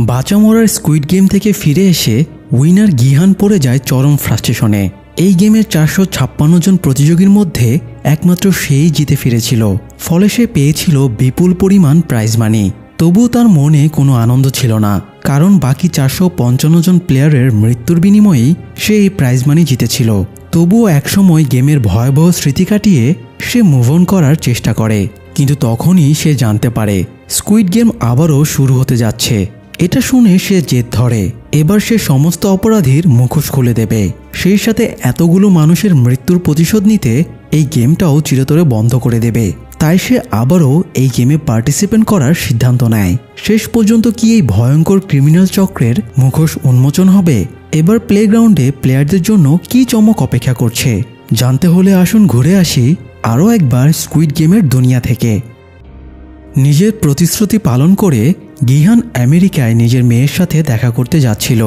বাঁচা মরার squid game থেকে ফিরে এসে উইনার গিহান পড়ে যায় চরম ফ্রাস্ট্রেশনে। এই গেমের 456 জন প্রতিযোগীর মধ্যে একমাত্র সেই জিতে ফিরেছিল, ফলে সে পেয়েছিল বিপুল পরিমাণ প্রাইজ মানি। তবুও তার মনে কোনো আনন্দ ছিল না, কারণ বাকি 455 জন প্লেয়ারের মৃত্যুর বিনিময়েই সে এই প্রাইজ মানি জিতেছিল। তবুও একসময় গেমের ভয়াবহ স্মৃতি কাটিয়ে সে মুভ অন করার চেষ্টা করে, কিন্তু তখনই সে জানতে পারে স্কুইড গেম আবারও শুরু হতে যাচ্ছে। এটা শুনে সে জেদ ধরে, এবার সে সমস্ত অপরাধীর মুখোশ খুলে দেবে। সেই সাথে এতগুলো মানুষের মৃত্যুর প্রতিশোধ নিতে এই গেমটাও চিরতরে বন্ধ করে দেবে। তাই সে আবারও এই গেমে পার্টিসিপেট করার সিদ্ধান্ত নেয়। শেষ পর্যন্ত কি এই ভয়ঙ্কর ক্রিমিনাল চক্রের মুখোশ উন্মোচন হবে? এবার প্লেগ্রাউন্ডে প্লেয়ারদের জন্য কি চমক অপেক্ষা করছে জানতে হলে আসুন ঘুরে আসি আরও একবার স্কুইড গেমের দুনিয়া থেকে। নিজের প্রতিশ্রুতি পালন করে গিহান আমেরিকায় নিজের মেয়ের সাথে দেখা করতে যাচ্ছিল।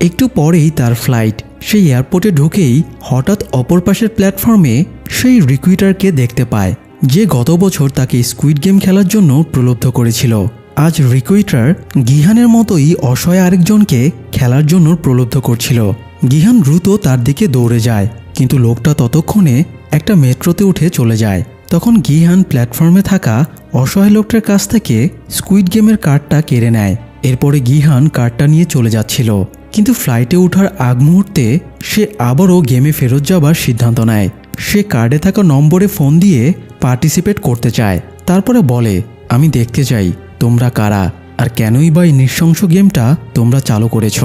একটু পরেই তার ফ্লাইট। সেই এয়ারপোর্টে ঢুকেই হঠাৎ অপর পাশের প্ল্যাটফর্মে সেই রিক্রুটারকে দেখতে পায়, যে গত বছর তাকে স্কুইড গেম খেলার জন্য প্রলুব্ধ করেছিল। আজ রিক্রুটার গিহানের মতোই অসহায় আরেকজনকে খেলার জন্য প্রলুব্ধ করছিল। গিহান দ্রুত তার দিকে দৌড়ে যায়, কিন্তু লোকটা ততক্ষণে একটা মেট্রোতে উঠে চলে যায়। তখন গিহান প্ল্যাটফর্মে থাকা অসহায় লোকটার কাছ থেকে স্কুইড গেমের কার্ডটা কেড়ে নেয়। এরপরে গিহান কার্ডটা নিয়ে চলে যাচ্ছিল, কিন্তু ফ্লাইটে ওঠার আগ মুহূর্তে সে আবারও গেমে ফেরত যাবার সিদ্ধান্ত নেয়। সে কার্ডে থাকা নম্বরে ফোন দিয়ে পার্টিসিপেট করতে চায়। তারপরে বলে, আমি দেখতে চাই তোমরা কারা, আর কেনই বা এই নৃশংস গেমটা তোমরা চালু করেছ।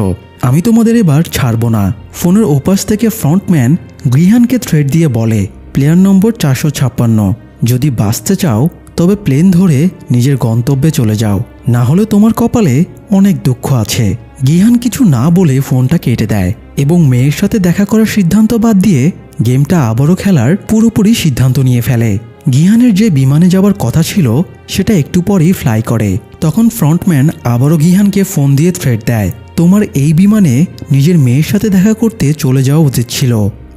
আমি তোমাদের এবার ছাড়ব না। ফোনের ওপাশ থেকে ফ্রন্টম্যান গিহানকে থ্রেট দিয়ে বলে, প্লেয়ার নম্বর 456, যদি বাঁচতে চাও তবে প্লেন ধরে নিজের গন্তব্যে চলে যাও, না হলে তোমার কপালে অনেক দুঃখ আছে। গিহান কিছু না বলে ফোনটা কেটে দেয় এবং মেয়ের সাথে দেখা করার সিদ্ধান্ত বাদ দিয়ে গেমটা আবারও খেলার পুরোপুরি সিদ্ধান্ত নিয়ে ফেলে। গিহানের যে বিমানে যাওয়ার কথা ছিল সেটা একটু পরেই ফ্লাই করে। তখন ফ্রন্টম্যান আবারও গিহানকে ফোন দিয়ে থ্রেট দেয়, তোমার এই বিমানে নিজের মেয়ের সাথে দেখা করতে চলে যাওয়া উচিত ছিল।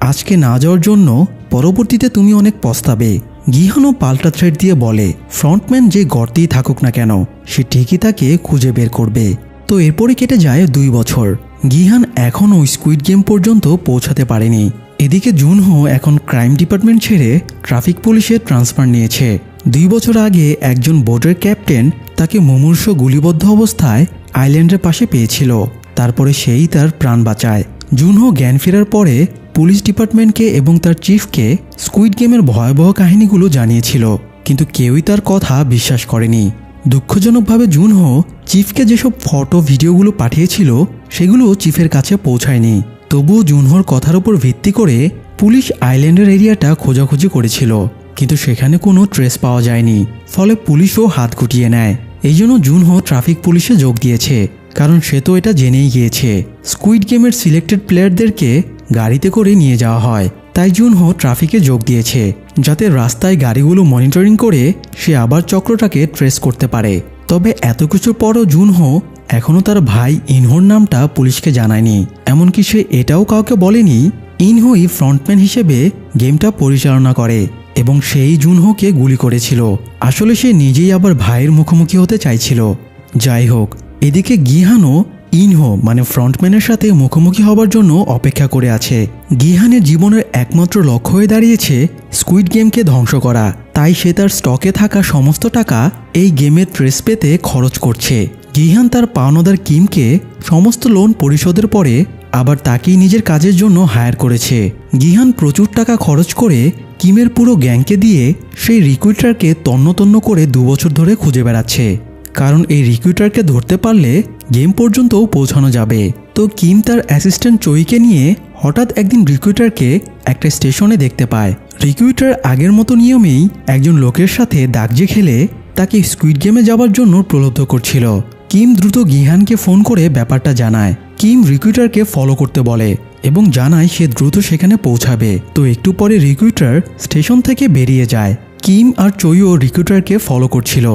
আজকে না যাওয়ার জন্য পরবর্তীতে তুমি অনেক পস্তাবে। গিহানও পাল্টা থ্রেট দিয়ে বলে, ফ্রন্টম্যান যে গর্তেই থাকুক না কেন সে ঠিকই তাকে খুঁজে বের করবে। তো এরপরে কেটে যায় 2 বছর। গিহান এখনও স্কুইড গেম পর্যন্ত পৌঁছাতে পারেনি। এদিকে জুনহো এখন ক্রাইম ডিপার্টমেন্ট ছেড়ে ট্রাফিক পুলিশে ট্রান্সফার নিয়েছে। 2 বছর আগে একজন বোটের ক্যাপ্টেন তাকে মুমূর্ষ গুলিবদ্ধ অবস্থায় আইল্যান্ডের পাশে পেয়েছিল। তারপরে সেই তার প্রাণ বাঁচায়। জুনহো জ্ঞান ফেরার পরে পুলিশ ডিপার্টমেন্টকে এবং তার চিফকে স্কুইড গেমের ভয়াবহ কাহিনীগুলো জানিয়েছিল, কিন্তু কেউই তার কথা বিশ্বাস করেনি। দুঃখজনকভাবে জুনহো চিফকে যেসব ফটো ভিডিওগুলো পাঠিয়েছিল সেগুলো চিফের কাছে পৌঁছায়নি। তবুও জুনহোর কথার উপর ভিত্তি করে পুলিশ আইল্যান্ডের এরিয়াটা খোঁজাখুঁজি করেছিল, কিন্তু সেখানে কোনো ট্রেস পাওয়া যায়নি। ফলে পুলিশও হাত গুটিয়ে নেয়। এই জন্য জুনহো ট্রাফিক পুলিশে যোগ দিয়েছে, কারণ সে তো এটা জেনেই গিয়েছে স্কুইড গেমের সিলেক্টেড প্লেয়ারদেরকে গাড়িতে করে নিয়ে যাওয়া হয়। তাই জুনহো ট্রাফিকে যোগ দিয়েছে, যাতে রাস্তায় গাড়িগুলো মনিটরিং করে সে আবার চক্রটাকে ট্রেস করতে পারে। তবে এত কিছুর পরও জুনহো এখনও তার ভাই ইনহোর নামটা পুলিশকে জানায়নি। এমনকি সে এটাও কাউকে বলেনি ইনহোই ফ্রন্টম্যান হিসেবে গেমটা পরিচালনা করে এবং সেই জুনহোকে গুলি করেছিল। আসলে সে নিজেই আবার ভাইয়ের মুখোমুখি হতে চাইছিল। যাই হোক, এদিকে গিহানও ইনহো মানে ফ্রন্টম্যানের সাথে মুখোমুখি হবার জন্য অপেক্ষা করে আছে। গিহানের জীবনের একমাত্র লক্ষ্য হয়ে দাঁড়িয়েছে স্কুইড গেমকে ধ্বংস করা। তাই সে তার স্টকে থাকা সমস্ত টাকা এই গেমের ট্রেস পেতে খরচ করছে। গিহান তার পাওনাদার কিমকে সমস্ত লোন পরিশোধের পরে আবার তাকেই নিজের কাজের জন্য হায়ার করেছে। গিহান প্রচুর টাকা খরচ করে কিমের পুরো গ্যাংকে দিয়ে সেই রিক্রুটারকে তন্ন করে 2 বছর ধরে খুঁজে বেড়াচ্ছে, কারণ এই রিক্রুটারকে ধরতে পারলে গেম পর্যন্তও পৌঁছানো যাবে। তো কিম তার অ্যাসিস্ট্যান্ট চোইকে নিয়ে হঠাৎ একদিন রিক্রুটারকে একটা স্টেশনে দেখতে পায়। রিক্রুটার আগের মতো নিয়মেই একজন লোকের সাথে দাগজে খেলে তাকে স্কুইড গেমে যাবার জন্য প্রলুব্ধ করছিল। কিম দ্রুত গিহানকে ফোন করে ব্যাপারটা জানায়। কিম রিক্রুটারকে ফলো করতে বলে এবং জানায় সে দ্রুত সেখানে পৌঁছাবে। তো একটু পরে রিক্রুটার স্টেশন থেকে বেরিয়ে যায়। কিম আর চইও রিক্রুটারকে ফলো করছিল।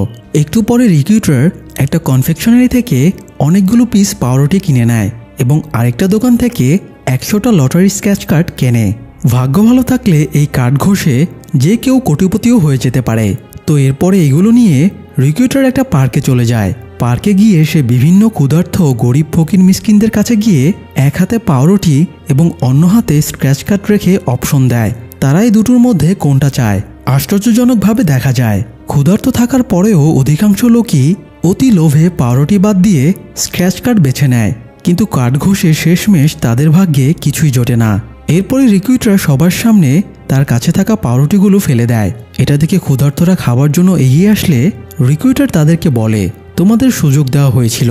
একটু পরে রিক্রুটার একটা কনফেকশনারি থেকে অনেকগুলো পিস পাউরুটি কিনে নেয় এবং আরেকটা দোকান থেকে 100টা লটারি স্ক্র্যাচ কার্ড কেনে। ভাগ্য ভালো থাকলে এই কার্ড ঘষে যে কেউ কোটিপতিও হয়ে যেতে পারে। তো এরপরে এগুলো নিয়ে রিক্রুটার একটা পার্কে চলে যায়। পার্কে গিয়ে সে বিভিন্ন ক্ষুধার্ত গরিব ফকির মিসকিনদের কাছে গিয়ে এক হাতে পাউরুটি এবং অন্য হাতে স্ক্র্যাচ কার্ড রেখে অপশন দেয় তারা এই দুটোর মধ্যে কোনটা চায়। আশ্চর্যজনকভাবে দেখা যায় ক্ষুধার্ত থাকার পরেও অধিকাংশ লোকই অতি লোভে পাউরুটি বাদ দিয়ে স্ক্র্যাচ কার্ড বেছে নেয়, কিন্তু কার্ড ঘষে শেষমেশ তাদের ভাগ্যে কিছুই জোটে না। এরপরে রিক্রুটার সবার সামনে তার কাছে থাকা পাউরুটিগুলো ফেলে দেয়। এটা দেখে ক্ষুধার্তরা খাবার জন্য এগিয়ে আসলে রিক্রুটার তাদেরকে বলে, তোমাদের সুযোগ দেওয়া হয়েছিল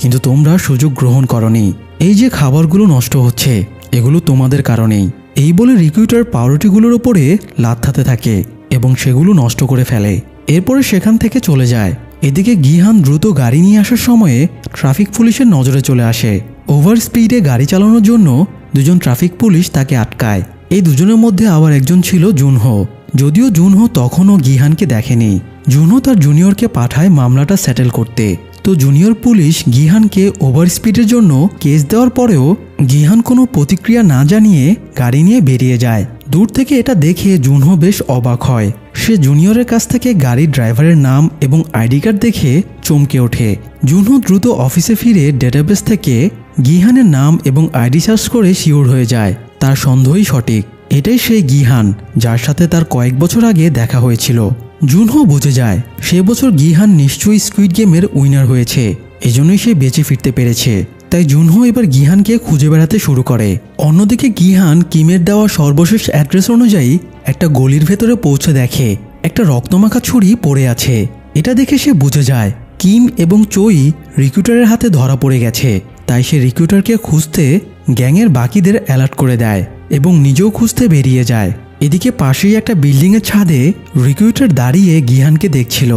কিন্তু তোমরা সুযোগ গ্রহণ করনি। এই যে খাবারগুলো নষ্ট হচ্ছে এগুলো তোমাদের কারণেই। এই বলে রিক্রুটার পাউরুটিগুলোর ওপরে লাথাতে থাকে এবং সেগুলো নষ্ট করে ফেলে। এরপরে সেখান থেকে চলে যায়। এদিকে গিহান দ্রুত গাড়ি নিয়ে আসার সময়ে ট্রাফিক পুলিশের নজরে চলে আসে। ওভার স্পিডে গাড়ি চালানোর জন্য দুজন ট্রাফিক পুলিশ তাকে আটকায়। এই দুজনের মধ্যে আবার একজন ছিল জুনহো। যদিও জুনহো তখনও গিহানকে দেখেনি। জুনহো তার জুনিয়রকে পাঠায় মামলাটা সেটেল করতে। তো জুনিয়র পুলিশ গিহানকে ওভার স্পিডের জন্য কেস দেওয়ার পরেও গিহান কোনো প্রতিক্রিয়া না জানিয়ে গাড়ি নিয়ে বেরিয়ে যায়। দূর থেকে এটা দেখে জুনহো বেশ অবাক হয়। সে জুনিয়রের কাছ থেকে গাড়ির ড্রাইভারের নাম এবং আইডি কার্ড দেখে চমকে ওঠে। জুনহো দ্রুত অফিসে ফিরে ডেটাবেস থেকে গিহানের নাম এবং আইডি সার্চ করে শিওর হয়ে যায় তার সন্দেহই সঠিক। এটাই সেই গিহান যার সাথে তার কয়েক বছর আগে দেখা হয়েছিল। জুনহো বুঝে যায় সে বছর গিহান নিশ্চয়ই স্কুইড গেমের উইনার হয়েছে, এজন্যই সে বেঁচে ফিরতে পেরেছে। তাই জুনহো এবার গিহানকে খুঁজে বেড়াতে শুরু করে। অন্যদিকে গিহান কিমের দেওয়া সর্বশেষ অ্যাড্রেস অনুযায়ী একটা গলির ভেতরে পৌঁছে দেখে একটা রক্তমাখা ছুরি পড়ে আছে। এটা দেখে সে বুঝে যায় কিম এবং চোই রিক্রুটারের হাতে ধরা পড়ে গেছে। তাই সে রিক্রুটারকে খুঁজতে গ্যাংয়ের বাকিদের অ্যালার্ট করে দেয় এবং নিজেও খুঁজতে বেরিয়ে যায়। এদিকে পাশেই একটা বিল্ডিংয়ের ছাদে রিক্রুটার দাঁড়িয়ে গিহানকে দেখছিল।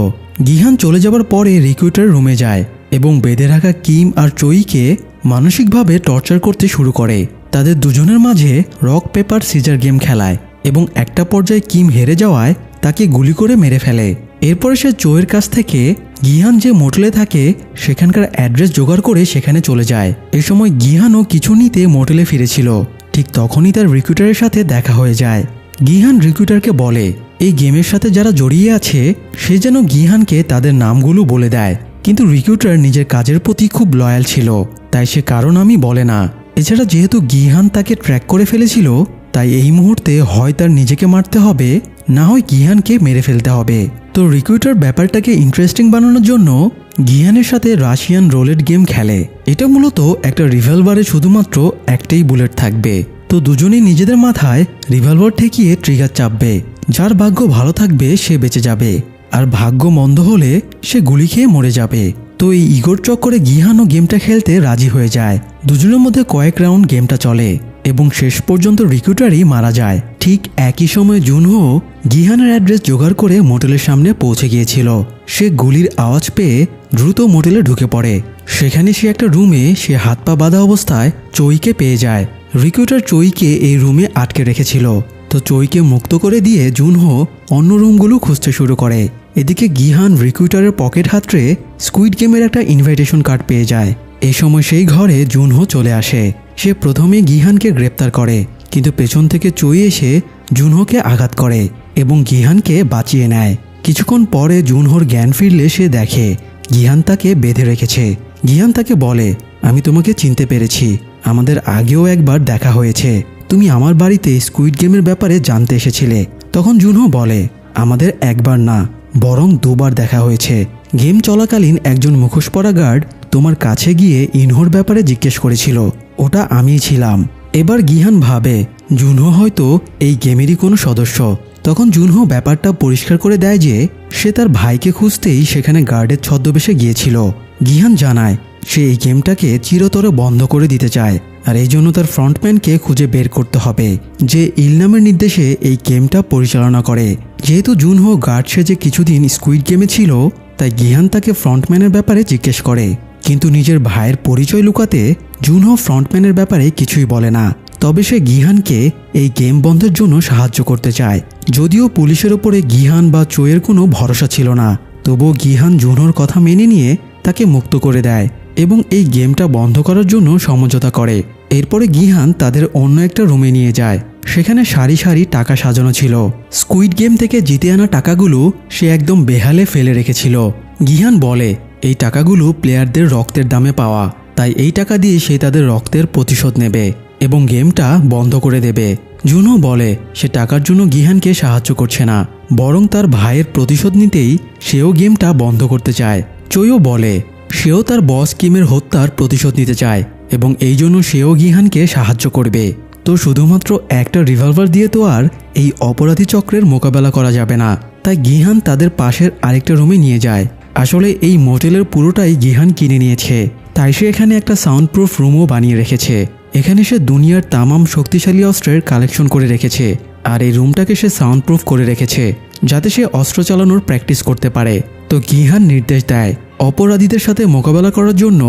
গিহান চলে যাবার পরে রিক্রুটার রুমে যায় এবং বেঁধে রাখা কিম আর চোইকে মানসিকভাবে টর্চার করতে শুরু করে। তাদের দুজনের মাঝে রক পেপার সিজার গেম খেলায় এবং একটা পর্যায়ে কিম হেরে যাওয়ায় তাকে গুলি করে মেরে ফেলে। এরপরে সে চোয়ের কাছ থেকে গিহান যে মোটেলে থাকে সেখানকার অ্যাড্রেস জোগাড় করে সেখানে চলে যায়। এ সময় গিহানও কিছু নিতে মোটেলে ফিরেছিল। ঠিক তখনই তার রিক্রুটারের সাথে দেখা হয়ে যায়। গিহান রিক্রুটারকে বলে এই গেমের সাথে যারা জড়িয়ে আছে সে যেন গিহানকে তাদের নামগুলো বলে দেয়, কিন্তু রিক্রুটার নিজের কাজের প্রতি খুব লয়াল ছিল তাই সে কারো নামই বলে না। এছাড়া যেহেতু গিহান তাকে ট্র্যাক করে ফেলেছিল তাই এই মুহূর্তে হয় তার নিজেকে মারতে হবে না হয় গিহানকে মেরে ফেলতে হবে। তো রিক্রুটার ব্যাপারটাকে ইন্টারেস্টিং বানানোর জন্য গিহানের সাথে রাশিয়ান রোলেট গেম খেলে। এটা মূলত একটা রিভলভারে শুধুমাত্র একটাই বুলেট থাকবে। তো দুজনেই নিজেদের মাথায় রিভলভার ঠেকিয়ে ট্রিগার চাপবে। যার ভাগ্য ভালো থাকবে সে বেঁচে যাবে, আর ভাগ্য মন্দ হলে সে গুলি খেয়ে মরে যাবে। তো এই ইগোর চক্করে গিহানও গেমটা খেলতে রাজি হয়ে যায়। দুজনের মধ্যে কয়েক রাউন্ড গেমটা চলে এবং শেষ পর্যন্ত রিক্রুটারই মারা যায়। ঠিক একই সময় জুনহো গিহানের অ্যাড্রেস জোগাড় করে মোটেলের সামনে পৌঁছে গিয়েছিল। সে গুলির আওয়াজ পেয়ে দ্রুত মোটেলে ঢুকে পড়ে। সেখানে সে একটা রুমে সে হাত পা বাঁধা অবস্থায় চোইকে পেয়ে যায়। রিক্রুটার চোইকে এই রুমে আটকে রেখেছিল। তো চোইকে মুক্ত করে দিয়ে জুনহো অন্য রুমগুলো খুঁজতে শুরু করে। এদিকে গিহান রিক্রুটারের পকেট হাতড়ে স্কুইড গেমের একটা ইনভাইটেশন কার্ড পেয়ে যায়। এই সময় সেই ঘরে জুনহো চলে আসে। সে প্রথমে গিহানকে গ্রেপ্তার করে, কিন্তু পেছন থেকে চোই এসে জুনহোকে আঘাত করে এবং গিহানকে বাঁচিয়ে নেয়। কিছুক্ষণ পরে জুনহোর জ্ঞান ফিরলে সে দেখে গিহান তাকে বেঁধে রেখেছে। গিহান তাকে বলে, আমি তোমাকে চিনতে পেরেছি, আমাদের আগেও একবার দেখা হয়েছে, তুমি আমার বাড়িতে স্কুইড গেমের ব্যাপারে জানতে এসেছিলে। তখন জুনহো বলে, আমাদের একবার না বরং দুবার দেখা হয়েছে। গেম চলাকালীন একজন মুখোশ পরা গার্ড তোমার কাছে গিয়ে ইনহোর ব্যাপারে জিজ্ঞেস করেছিল, ওটা আমিই ছিলাম। এবার গিহান ভাবে জুনহো হয়তো এই গেমেরই কোনো সদস্য। তখন জুনহো ব্যাপারটা পরিষ্কার করে দেয় যে সে তার ভাইকে খুঁজতেই সেখানে গার্ডের ছদ্মবেশে গিয়েছিল। গিহান জানায় সে এই গেমটাকে চিরতরে বন্ধ করে দিতে চায়, আর এই জন্য তার ফ্রন্টম্যানকে খুঁজে বের করতে হবে যে ইলনামের নির্দেশে এই গেমটা পরিচালনা করে। যেহেতু জুনহো গার্ড সেজে কিছুদিন স্কুইড গেমে ছিল তাই গিহান তাকে ফ্রন্টম্যানের ব্যাপারে জিজ্ঞেস করে, কিন্তু নিজের ভাইয়ের পরিচয় লুকাতে জুনহো ফ্রন্টম্যানের ব্যাপারে কিছুই বলে না। তবে সে গিহানকে এই গেম বন্ধের জন্য সাহায্য করতে চায়। যদিও পুলিশের ওপরে গিহান বা চোয়ের কোনো ভরসা ছিল না, তবুও গিহান জুনহোর কথা মেনে নিয়ে তাকে মুক্ত করে দেয় এবং এই গেমটা বন্ধ করার জন্য সমঝোতা করে। এরপরে গিহান তাদের অন্য একটা রুমে নিয়ে যায়। সেখানে সারি সারি টাকা সাজানো ছিল। স্কুইড গেম থেকে জিতে আনা টাকাগুলো সে একদম বেহালে ফেলে রেখেছিল। গিহান বলে, এই টাকাগুলো প্লেয়ারদের রক্তের দামে পাওয়া, তাই এই টাকা দিয়ে সে তাদের রক্তের প্রতিশোধ নেবে এবং গেমটা বন্ধ করে দেবে। জুনহো বলে সে টাকার জন্য গিহানকে সাহায্য করছে না, বরং তার ভাইয়ের প্রতিশোধ নিতেই সেও গেমটা বন্ধ করতে চায়। চোইও বলে সেও তার বস কিমের হত্যার প্রতিশোধ নিতে চায় এবং এই জন্য সেও গিহানকে সাহায্য করবে। তো শুধুমাত্র একটা রিভলভার দিয়ে তো আর এই অপরাধী চক্রের মোকাবেলা করা যাবে না, তাই গিহান তাদের পাশের আরেকটা রুমে নিয়ে যায়। আসলে এই মোটেলের পুরোটাই গিহান কিনে নিয়েছে, তাই সে এখানে একটা সাউন্ড প্রুফ রুমও বানিয়ে রেখেছে। এখানে সে দুনিয়ার তামাম শক্তিশালী অস্ত্রের কালেকশন করে রেখেছে, আর এই রুমটাকে সে সাউন্ড প্রুফ করে রেখেছে যাতে সে অস্ত্র চালানোর প্র্যাকটিস করতে পারে। তো গিহান নির্দেশ দেয় অপরাধীদের সাথে মোকাবেলা করার জন্য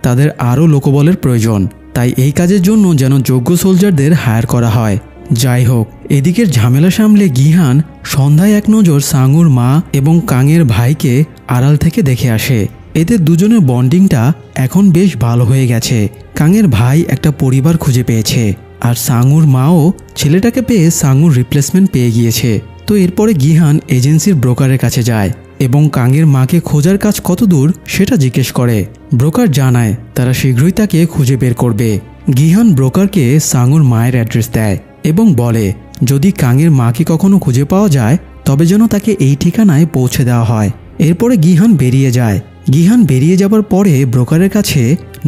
তাদের আরও লোকবলের প্রয়োজন, তাই এই কাজের জন্য যেন যোগ্য সোলজারদের হায়ার করা হয়। যাই হোক, এদিকের ঝামেলা সামলে গিহান সন্ধ্যায় এক নজর সাঙুর মা এবং কাঙের ভাইকে আড়াল থেকে দেখে আসে। এদের দুজনের বন্ডিংটা এখন বেশ ভালো হয়ে গেছে। কাঙের ভাই একটা পরিবার খুঁজে পেয়েছে, আর সাঙুর মাও ছেলেটাকে পেয়ে সাঙুর রিপ্লেসমেন্ট পেয়ে গিয়েছে। তো এরপরে গিহান এজেন্সির ব্রোকারের কাছে যায় এবং কাঙের মাকে খোঁজার কাজ কত দূর সেটা জিজ্ঞেস করে। ব্রোকার জানায় তারা শীঘ্রই তাকে খুঁজে বের করবে। গিহান ব্রোকারকে সাঙুর মায়ের অ্যাড্রেস দেয় এবং বলে যদি কাঙের মাকে কখনো খুঁজে পাওয়া যায় তবে যেন তাকে এই ঠিকানায় পৌঁছে দেওয়া হয়। এরপরে গিহান বেরিয়ে যায়। গিহান বেরিয়ে যাবার পরে ব্রোকারের কাছে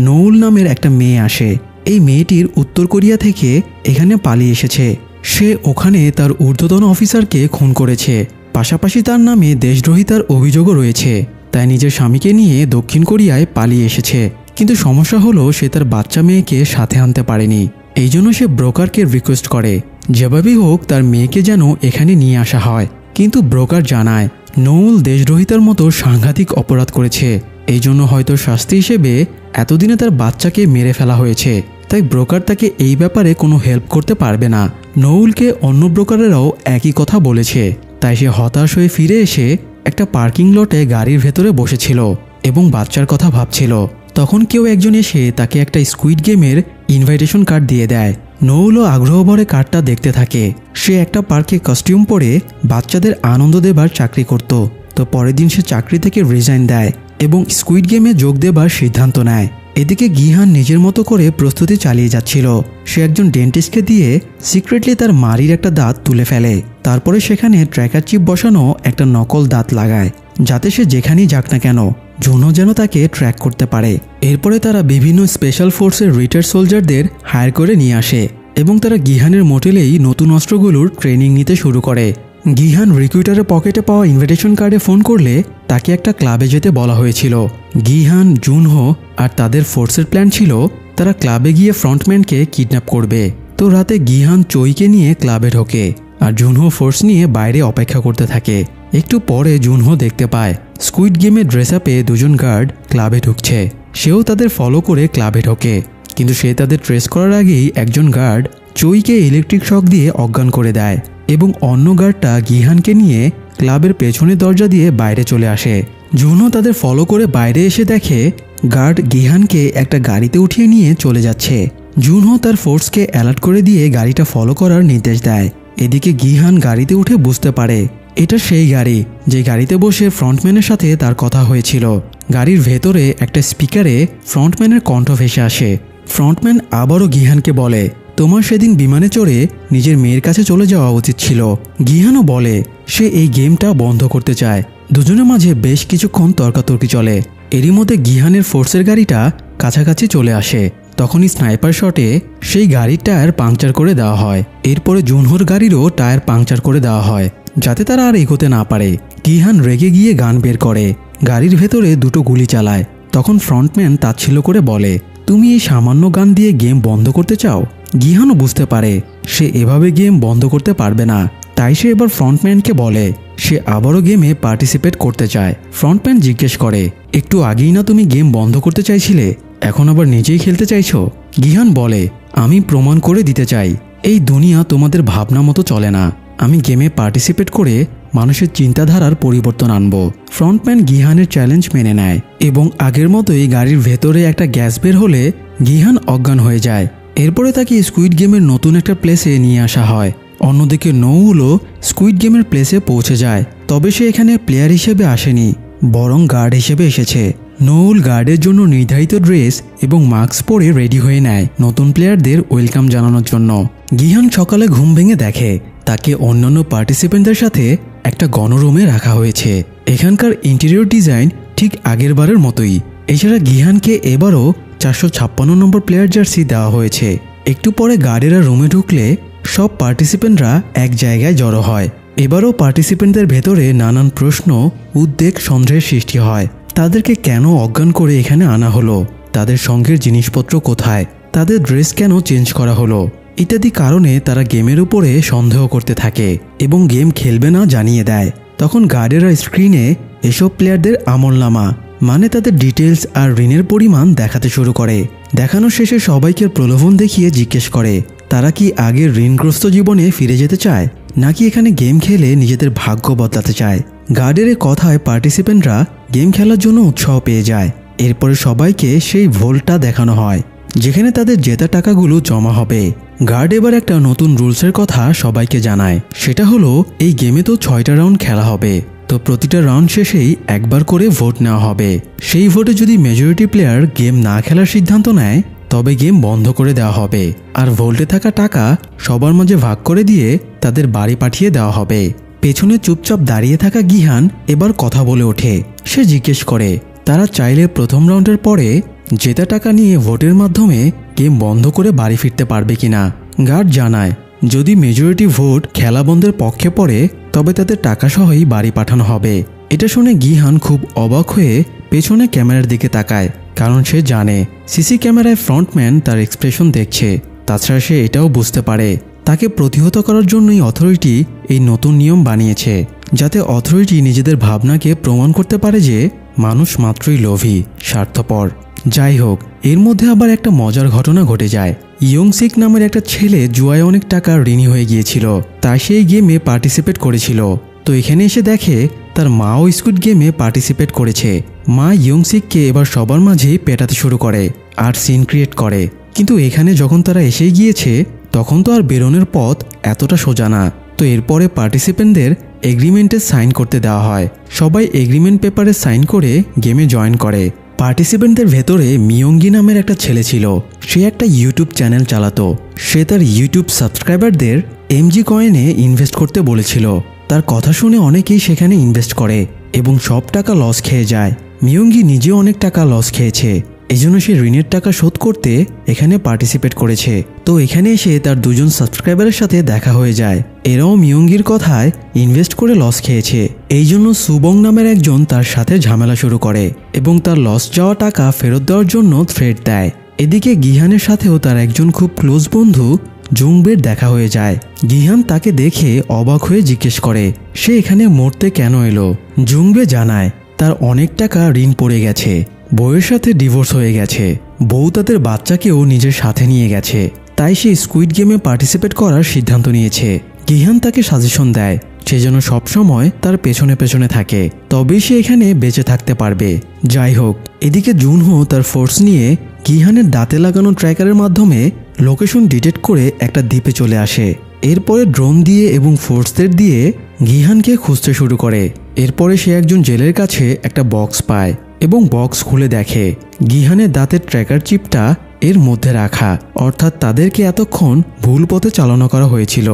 নৌল নামের একটা মেয়ে আসে। এই মেয়েটির উত্তর কোরিয়া থেকে এখানে পালিয়ে এসেছে। সে ওখানে তার ঊর্ধ্বতন অফিসারকে খুন করেছে, পাশাপাশি তার নামে দেশদ্রোহিতার অভিযোগও রয়েছে। তাই নিজের স্বামীকে নিয়ে দক্ষিণ কোরিয়ায় পালিয়ে এসেছে, কিন্তু সমস্যা হলো সে তার বাচ্চা মেয়েকে সাথে আনতে পারেনি। এই জন্য সে ব্রোকারকে রিকোয়েস্ট করে যেভাবেই হোক তার মেয়েকে যেন এখানে নিয়ে আসা হয়। কিন্তু ব্রোকার জানায় নৌল দেশদ্রোহিতার মতো সাংঘাতিক অপরাধ করেছে, এই জন্য হয়তো শাস্তি হিসেবে এতদিনে তার বাচ্চাকে মেরে ফেলা হয়েছে। তাই ব্রোকার তাকে এই ব্যাপারে কোনো হেল্প করতে পারবে না। নৌলকে অন্য ব্রোকারেরাও একই কথা বলেছে, তাই সে হতাশ হয়ে ফিরে এসে একটা পার্কিং লটে গাড়ির ভেতরে বসেছিল এবং বাচ্চার কথা ভাবছিল। তখন কেউ একজন এসে তাকে একটা স্কুইড গেমের ইনভাইটেশন কার্ড দিয়ে দেয়। নৌলও আগ্রহ ভরে কার্ডটা দেখতে থাকে। সে একটা পার্কে কস্টিউম পরে বাচ্চাদের আনন্দ দেবার চাকরি করত। তো পরের দিন সে চাকরি থেকে রিজাইন দেয় এবং স্কুইড গেমে যোগ দেবার সিদ্ধান্ত নেয়। এদিকে গিহান নিজের মতো করে প্রস্তুতি চালিয়ে যাচ্ছিল। সে একজন ডেন্টিস্টকে দিয়ে সিক্রেটলি তার মাড়ির একটা দাঁত তুলে ফেলে। তারপরে সেখানে ট্র্যাকার চিপ বসানো একটা নকল দাঁত লাগায়, যাতে সে যেখানেই যাক না কেন জুনহো যেন তাকে ট্র্যাক করতে পারে। এরপরে তারা বিভিন্ন স্পেশাল ফোর্সের রিটায়ার্ড সোলজারদের হায়ার করে নিয়ে আসে এবং তারা গিহানের মোটেলেই নতুন অস্ত্রগুলোর ট্রেনিং নিতে শুরু করে। গিহান রিক্রুটারের পকেটে পাওয়া ইনভিটেশন কার্ডে ফোন করলে তাকে একটা ক্লাবে যেতে বলা হয়েছিল। গিহান, জুনহো আর তাদের ফোর্সের প্ল্যান ছিল তারা ক্লাবে গিয়ে ফ্রন্টম্যানকে কিডন্যাপ করবে। তো রাতে গিহান চইকে নিয়ে ক্লাবে ঢোকে আর জুনহো ফোর্স নিয়ে বাইরে অপেক্ষা করতে থাকে। একটু পরে জুনহো দেখতে পায় স্কুইড গেমের ড্রেস আপে দুজন গার্ড ক্লাবে ঢুকছে। সেও তাদের ফলো করে ক্লাবে ঢোকে, কিন্তু সে তাদের ট্রেস করার আগেই একজন গার্ড চইকে ইলেকট্রিক শক দিয়ে অজ্ঞান করে দেয় এবং অন্য গার্ডটা গিহানকে নিয়ে ক্লাবের পেছনের দরজা দিয়ে বাইরে চলে আসে। জুনহো তাদের ফলো করে বাইরে এসে দেখে গার্ড গিহানকে একটা গাড়িতে উঠিয়ে নিয়ে চলে যাচ্ছে। জুনহো তার ফোর্সকে অ্যালার্ট করে দিয়ে গাড়িটা ফলো করার নির্দেশ দেয়। এদিকে গিহান গাড়িতে উঠে বুঝতে পারে এটা সেই গাড়ি যে গাড়িতে বসে ফ্রন্টম্যানের সাথে তার কথা হয়েছিল। গাড়ির ভেতরে একটা স্পিকারে ফ্রন্টম্যানের কণ্ঠ ভেসে আসে। ফ্রন্টম্যান আবারও গিহানকে বলে তোমার সেদিন বিমানে চড়ে নিজের মেয়ের কাছে চলে যাওয়া উচিত ছিল। গিহানও বলে সে এই গেমটা বন্ধ করতে চায়। দুজনের মাঝে বেশ কিছুক্ষণ তর্কাতর্কি চলে। এরই মধ্যে গিহানের ফোর্সের গাড়িটা কাছাকাছি চলে আসে। তখনই স্নাইপার শটে সেই গাড়ির টায়ার পাংচার করে দেওয়া হয়। এরপরে জুনহোর গাড়িরও টায়ার পাংচার করে দেওয়া হয় যাতে তারা আর এগোতে না পারে। গিহান রেগে গিয়ে গান বের করে গাড়ির ভেতরে দুটো গুলি চালায়। তখন ফ্রন্টম্যান তাচ্ছিল্য করে বলে তুমি এই সামান্য গান দিয়ে গেম বন্ধ করতে চাও? গিহানও বুঝতে পারে সে এভাবে গেম বন্ধ করতে পারবে না, তাই সে এবার ফ্রন্টম্যানকে বলে সে আবারও গেমে পার্টিসিপেট করতে চায়। ফ্রন্টম্যান জিজ্ঞেস করে একটু আগেই না তুমি গেম বন্ধ করতে চাইছিলে, এখন আবার নিজেই খেলতে চাইছো? গিহান বলে আমি প্রমাণ করে দিতে চাই এই দুনিয়া তোমাদের ভাবনা মতো চলে না। আমি গেমে পার্টিসিপেট করে মানুষের চিন্তাধারার পরিবর্তন আনব। ফ্রন্টম্যান গিহানের চ্যালেঞ্জ মেনে নেয় এবং আগের মতোই গাড়ির ভেতরে একটা গ্যাস বের হলে গিহান অজ্ঞান হয়ে যায়। এরপরে তাকে স্কুইড গেমের নতুন একটা প্লেসে নিয়ে আসা হয়। অন্যদিকে নৌলও স্কুইড গেমের প্লেসে পৌঁছে যায়, তবে সে এখানে প্লেয়ার হিসেবে আসেনি, বরং গার্ড হিসেবে এসেছে। নোল গার্ডের জন্য নির্ধারিত ড্রেস এবং মাস্ক পরে রেডি হয়ে নেয় নতুন প্লেয়ারদের ওয়েলকাম জানানোর জন্য। গিহান সকালে ঘুম ভেঙে দেখে তাকে অন্যান্য পার্টিসিপেন্টদের সাথে একটা গণরুমে রাখা হয়েছে। এখানকার ইন্টেরিয়র ডিজাইন ঠিক আগের বারের মতোই। এছাড়া গিহানকে এবারও 456 নম্বর প্লেয়ার জার্সি দেওয়া হয়েছে। একটু পরে গার্ডেরা রুমে ঢুকলে সব পার্টিসিপেন্টরা এক জায়গায় জড়ো হয়। এবারও পার্টিসিপেন্টদের ভেতরে নানান প্রশ্ন, উদ্বেগ, সন্দেহের সৃষ্টি হয়। তাদেরকে কেন অজ্ঞান করে এখানে আনা হলো, তাদের সঙ্গের জিনিসপত্র কোথায়, তাদের ড্রেস কেন চেঞ্জ করা হলো ইত্যাদি কারণে তারা গেমের উপরে সন্দেহ করতে থাকে এবং গেম খেলবে না জানিয়ে দেয়। তখন গার্ডেরা স্ক্রিনে এসব প্লেয়ারদের আমলনামা মানে তাদের ডিটেলস আর ঋণের পরিমাণ দেখাতে শুরু করে। দেখানো শেষে সবাইকে প্রলোভন দেখিয়ে জিজ্ঞেস করে তারা কি আগের ঋণগ্রস্ত জীবনে ফিরে যেতে চায় নাকি এখানে গেম খেলে নিজেদের ভাগ্য বদলাতে চায়। গার্ডের কথায় পার্টিসিপেন্টরা গেম খেলার জন্য উৎসাহ পেয়ে যায়। এরপরে সবাইকে সেই ভোল্টটা দেখানো হয় যেখানে তাদের জেতা টাকাগুলো জমা হবে। গার্ড এবার একটা নতুন রুলসের কথা সবাইকে জানায়। সেটা হলো এই গেমে তো 6টা রাউন্ড খেলা হবে, তো প্রতিটা রাউন্ড শেষেই একবার করে ভোট নেওয়া হবে। সেই ভোটে যদি মেজরিটি প্লেয়ার গেম না খেলার সিদ্ধান্ত নেয় তবে গেম বন্ধ করে দেওয়া হবে আর ভোল্টে থাকা টাকা সবার মাঝে ভাগ করে দিয়ে তাদের বাড়ি পাঠিয়ে দেওয়া হবে। পেছনে চুপচাপ দাঁড়িয়ে থাকা গিহান এবার কথা বলে ওঠে। সে জিজ্ঞেস করে তারা চাইলে প্রথম রাউন্ডের পরে জেতা টাকা নিয়ে ভোটের মাধ্যমে গেম বন্ধ করে বাড়ি ফিরতে পারবে কিনা। গার্ড জানায় যদি মেজরিটি ভোট খেলা বন্ধের পক্ষে পড়ে তবে তাদের টাকা সহই বাড়ি পাঠানো হবে। এটা শুনে গিহান খুব অবাক হয়ে পেছনে ক্যামেরার দিকে তাকায়, কারণ সে জানে সিসি ক্যামেরায় ফ্রন্টম্যান তার এক্সপ্রেশন দেখছে। তাছাড়া সে এটাও বুঝতে পারে তাকে প্রতিহত করার জন্যই অথরিটি এই নতুন নিয়ম বানিয়েছে, যাতে অথরিটি নিজেদের ভাবনাকে প্রমাণ করতে পারে যে মানুষ মাত্রই লোভী, স্বার্থপর। যাই হোক, এর মধ্যে আবার একটা মজার ঘটনা ঘটে যায়। ইয়ংসিক নামের একটা ছেলে জুয়ায় অনেক টাকা ঋণী হয়ে গিয়েছিল, তাই সেই গেমে পার্টিসিপেট করেছিল। তো এখানে এসে দেখে তার মাও স্কুইড গেমে পার্টিসিপেট করেছে। মা ইয়ংসিককে এবার সবার মাঝেই পেটাতে শুরু করে আর সিন ক্রিয়েট করে। কিন্তু এখানে যখন তারা এসেই গিয়েছে তখন তো আর বেরোনোর পথ এতটা সোজা না। তো এরপরে পার্টিসিপেন্টদের এগ্রিমেন্টে সাইন করতে দেওয়া হয়। সবাই এগ্রিমেন্ট পেপারে সাইন করে গেমে জয়েন করে। পার্টিসিপেন্টদের ভেতরে মিয়ঙ্গি নামের একটা ছেলে ছিল। সে একটা ইউটিউব চ্যানেল চালাতো। সে তার ইউটিউব সাবস্ক্রাইবারদের এমজি কয়েনে ইনভেস্ট করতে বলেছিল। তার কথা শুনে অনেকেই সেখানে ইনভেস্ট করে এবং সব টাকা লস খেয়ে যায়। মিয়ঙ্গি নিজেও অনেক টাকা লস খেয়েছে, এজন্য সে ঋণের টাকা শোধ করতে এখানে পার্টিসিপেট করেছে। তো এখানে এসে তার দুজন সাবস্ক্রাইবারের সাথে দেখা হয়ে যায়। এরাও মিয়ঙ্গির কথায় ইনভেস্ট করে লস খেয়েছে। এই জন্য সুবং নামের একজন তার সাথে ঝামেলা শুরু করে এবং তার লস যাওয়া টাকা ফেরত দেওয়ার জন্য থ্রেট দেয়। এদিকে গিহানের সাথেও তার একজন খুব ক্লোজ বন্ধু জুংবের দেখা হয়ে যায়। গিহান তাকে দেখে অবাক হয়ে জিজ্ঞেস করে সে এখানে মরতে কেন এলো। জুংবে জানায় তার অনেক টাকা ঋণ পড়ে গেছে, বউয়ের সাথে ডিভোর্স হয়ে গেছে, বউ তাদের বাচ্চাকেও নিজের সাথে নিয়ে গেছে, তাই সে স্কুইড গেমে পার্টিসিপেট করার সিদ্ধান্ত নিয়েছে। গিহান তাকে সাজেশন দেয় সে যেন সবসময় তার পেছনে পেছনে থাকে, তবেই সে এখানে বেঁচে থাকতে পারবে। যাই হোক, এদিকে জুনহো তার ফোর্স নিয়ে গিহানের দাঁতে লাগানো ট্র্যাকারের মাধ্যমে লোকেশন ডিটেক্ট করে একটা দ্বীপে চলে আসে। এরপরে ড্রোন দিয়ে এবং ফোর্সদের দিয়ে গিহানকে খুঁজতে শুরু করে। এরপরে সে একজন জেলের কাছে একটা বক্স পায় এবং বক্স খুলে দেখে গিহানের দাঁতের ট্র্যাকার চিপটা এর মধ্যে রাখা, অর্থাৎ তাদেরকে এতক্ষণ ভুল পথে চালনা করা হয়েছিল।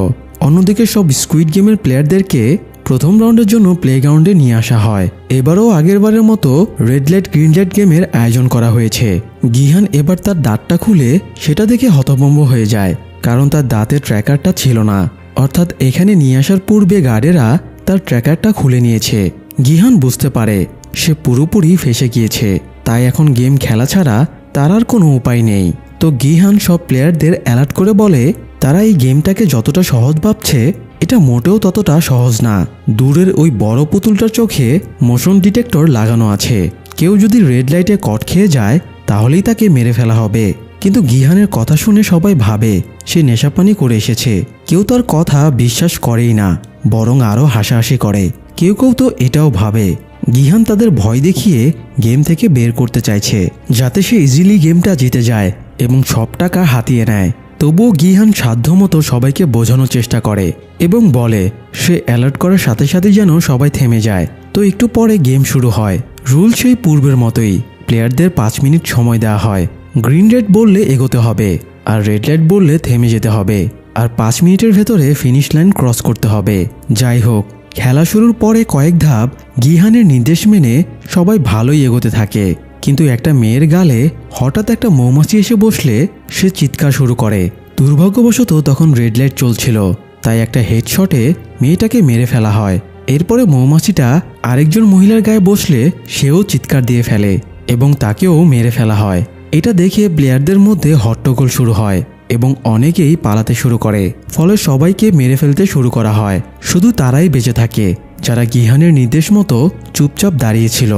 অন্যদিকে সব স্কুইড গেমের প্লেয়ারদেরকে প্রথম রাউন্ডের জন্য প্লেগ্রাউন্ডে নিয়ে আসা হয়। এবারও আগের বারের মতো রেড লাইট গ্রিন লাইট গেমের আয়োজন করা হয়েছে। গিহান এবার তার দাঁতটা খুলে সেটা দেখে হতভম্ব হয়ে যায়, কারণ তার দাঁতের ট্র্যাকারটা ছিল না। অর্থাৎ এখানে নিয়ে আসার পূর্বে গার্ডেরা তার ট্র্যাকারটা খুলে নিয়েছে। গিহান বুঝতে পারে সে পুরোপুরি ফেঁসে গিয়েছে, তাই এখন গেম খেলা ছাড়া তার আর কোনো উপায় নেই। তো গিহান সব প্লেয়ারদের অ্যালার্ট করে বলে তারা এই গেমটাকে যতটা সহজ ভাবছে এটা মোটেও ততটা সহজ না। দূরের ওই বড় পুতুলটার চোখে মোশন ডিটেক্টর লাগানো আছে, কেউ যদি রেড লাইটে কট খেয়ে যায় তাহলেই তাকে মেরে ফেলা হবে। কিন্তু গিহানের কথা শুনে সবাই ভাবে সে নেশাপানি করে এসেছে। কেউ তার কথা বিশ্বাস করেই না, বরং আরও হাসাহাসি করে। কেউ কেউ তো এটাও ভাবে গিহান তাদের ভয় দেখিয়ে গেম থেকে বের করতে চাইছে, যাতে সে ইজিলি গেমটা জিতে যায় এবং সব টাকা হাতিয়ে নেয়। তবুও গিহান সাধ্যমতো সবাইকে বোঝানোর চেষ্টা করে এবং বলে সে অ্যালার্ট করার সাথে সাথে যেন সবাই থেমে যায়। তো একটু পরে গেম শুরু হয়। রুল সেই পূর্বের মতোই, প্লেয়ারদের 5 মিনিট সময় দেওয়া হয়। গ্রিন লাইট বললে এগোতে হবে, আর রেড লাইট বললে থেমে যেতে হবে, আর 5 মিনিটের ভেতরে ফিনিশ লাইন ক্রস করতে হবে। যাই হোক, খেলা শুরুর পরে কয়েক ধাপ গিহানের নির্দেশ মেনে সবাই ভালোই এগোতে থাকে, কিন্তু একটা মেয়ের গালে হঠাৎ একটা মৌমাছি এসে বসলে সে চিৎকার শুরু করে। দুর্ভাগ্যবশত তখন রেড লাইট চলছিল, তাই একটা হেডশটে মেয়েটাকে মেরে ফেলা হয়। এরপরে মৌমাছিটা আরেকজন মহিলার গায়ে বসলে সেও চিৎকার দিয়ে ফেলে এবং তাকেও মেরে ফেলা হয়। এটা দেখে প্লেয়ারদের মধ্যে হট্টগোল শুরু হয় এবং অনেকেই পালাতে শুরু করে, ফলে সবাইকে মেরে ফেলতে শুরু করা হয়। শুধু তারাই বেঁচে থাকে যারা গিহানের নির্দেশ মতো চুপচাপ দাঁড়িয়েছিল।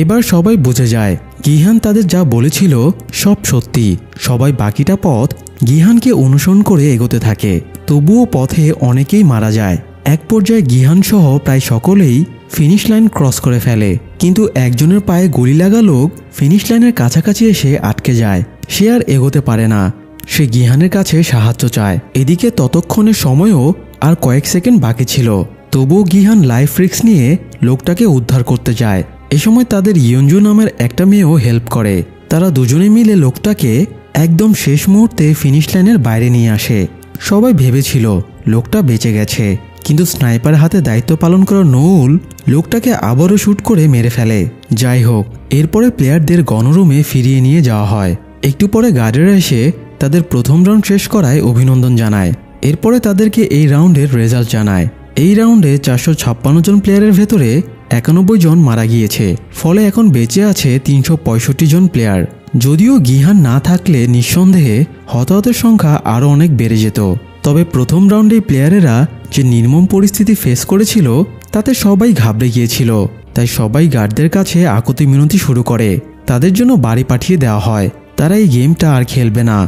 এবার সবাই বুঝে যায় গিহান তাদের যা বলেছিল সব সত্যি। সবাই বাকিটা পথ গিহানকে অনুসরণ করে এগোতে থাকে, তবুও পথে অনেকেই মারা যায়। এক পর্যায়ে গিহান সহ প্রায় সকলেই ফিনিশ লাইন ক্রস করে ফেলে, কিন্তু একজনের পায়ে গুলি লাগা লোক ফিনিশ লাইনের কাছাকাছি এসে আটকে যায়। সে আর এগোতে পারে না। সে গিহানের কাছে সাহায্য চায়। এদিকে ততক্ষণের সময়ও আর কয়েক সেকেন্ড বাকি ছিল, তবুও গিহান লাইফ রিস্ক নিয়ে লোকটাকে উদ্ধার করতে যায়। এ সময় তাদের ইয়ঞ্জু নামের একটা মেয়েও হেল্প করে। তারা দুজনে মিলে লোকটাকে একদম শেষ মুহূর্তে ফিনিশ লাইনের বাইরে নিয়ে আসে। সবাই ভেবেছিল লোকটা বেঁচে গেছে, কিন্তু স্নাইপার হাতে দায়িত্ব পালন করা নৌল লোকটাকে আবারও শ্যুট করে মেরে ফেলে। যাই হোক, এরপরে প্লেয়ারদের গণরুমে ফিরিয়ে নিয়ে যাওয়া হয়। একটু পরে গার্ডেরা এসে তাদের প্রথম রাউন্ড শেষ করায় অভিনন্দন জানায়। এরপরে তাদেরকে এই রাউন্ডের রেজাল্ট জানায়। এই রাউন্ডে 456 জন প্লেয়ারের ভেতরে 91 জন মারা গিয়েছে, ফলে এখন বেঁচে আছে 365 জন প্লেয়ার। যদিও গিহান না থাকলে নিঃসন্দেহে হতাহতের সংখ্যা আরও অনেক বেড়ে যেত। তবে প্রথম রাউন্ডে প্লেয়ারেরা যে নির্মম পরিস্থিতি ফেস করেছিল তাতে সবাই ঘাবড়ে গিয়েছিল, তাই সবাই গার্ডদের কাছে আকুতি মিনতি শুরু করে। তাদের জন্য বাড়ি পাঠিয়ে দেওয়া হয়, তারা এই গেমটা আর খেলবে না।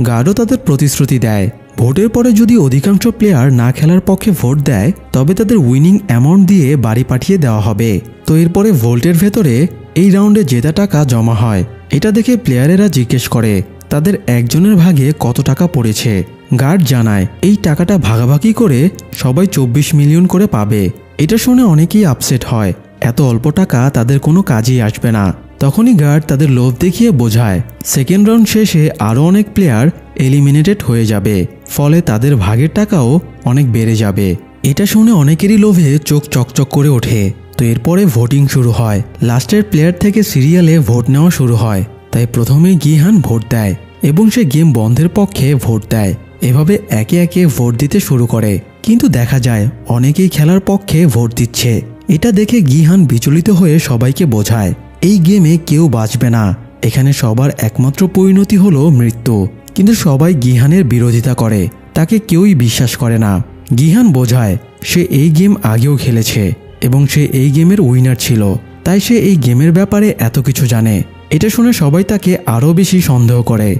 গার্ডও তাদের প্রতিশ্রুতি দেয় ভোটের পরে যদি অধিকাংশ প্লেয়ার না খেলার পক্ষে ভোট দেয় তবে তাদের উইনিং অ্যামাউন্ট দিয়ে বাড়ি পাঠিয়ে দেওয়া হবে। তো এরপরে ভোল্টের ভেতরে এই রাউন্ডে জেতা টাকা জমা হয়। এটা দেখে প্লেয়ারেরা জিজ্ঞেস করে তাদের একজনের ভাগে কত টাকা পড়েছে। গার্ড জানায় এই টাকাটা ভাগাভাগি করে সবাই 24 মিলিয়ন করে পাবে। এটা শুনে অনেকেই আপসেট হয়, এত অল্প টাকা তাদের কোনো কাজেই আসবে না। তখনই গার্ড তাদের লোভ দেখিয়ে বোঝায় সেকেন্ড রাউন্ড শেষে আরও অনেক প্লেয়ার এলিমিনেটেড হয়ে যাবে, ফলে তাদের ভাগের টাকাও অনেক বেড়ে যাবে। এটা শুনে অনেকেরই লোভে চোখ চকচক করে ওঠে। তো এরপরে ভোটিং শুরু হয়। লাস্টের প্লেয়ার থেকে সিরিয়ালে ভোট নেওয়া শুরু হয়। তাই প্রথমে গিহান ভোট দেয় এবং সে গেম বন্ধের পক্ষে ভোট দেয়। এভাবে একে একে ভোট দিতে শুরু করে, কিন্তু দেখা যায় অনেকেই খেলার পক্ষে ভোট দিচ্ছে। এটা দেখে গিহান বিচলিত হয়ে সবাইকে বোঝায় এই গেমে কেউ বাঁচবে না, এখানে সবার একমাত্র পরিণতি হলো মৃত্যু। কিন্তু সবাই গিহানের বিরোধিতা করে, তাকে কেউই বিশ্বাস করে না। গিহান বোঝায় সে এই গেম আগেও খেলেছে এবং সে এই গেমের উইনার ছিল, তাই সে এই গেমের ব্যাপারে এত কিছু জানে। এটা শুনে সবাই তাকে আরও বেশি সন্দেহ করে।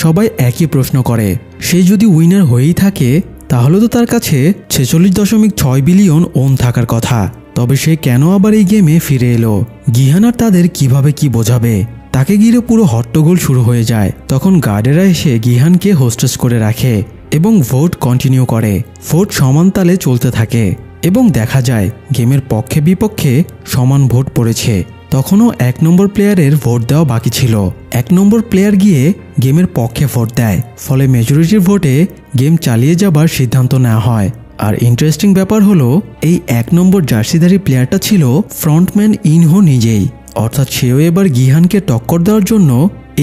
সবাই একই প্রশ্ন করে সে যদি উইনার হয়েই থাকে তাহলে তো তার কাছে 46.6 বিলিয়ন ওন থাকার কথা, তবে সে কেন আবার এই গেমে ফিরে এলো? গিহান আর তাদের কিভাবে কি বোঝাবে? তাকে ঘিরে পুরো হট্টগোল শুরু হয়ে যায়। তখন গার্ডেরা এসে গিহানকে হোস্টেস করে রাখে এবং ভোট কন্টিনিউ করে। ভোট সমান তালে চলতে থাকে এবং দেখা যায় গেমের পক্ষে বিপক্ষে সমান ভোট পড়েছে। তখনও 1 নম্বর প্লেয়ারের ভোট দেওয়া বাকি ছিল। 1 নম্বর প্লেয়ার গিয়ে গেমের পক্ষে ভোট দেয়, ফলে মেজরিটির ভোটে গেম চালিয়ে যাবার সিদ্ধান্ত নেওয়া হয়। আর ইন্টারেস্টিং ব্যাপার হলো এই 1 নম্বর জার্সিধারী প্লেয়ারটা ছিল ফ্রন্টম্যান ইনহো নিজেই, অর্থাৎ সেও এবার গিহানকে টক্কর দেওয়ার জন্য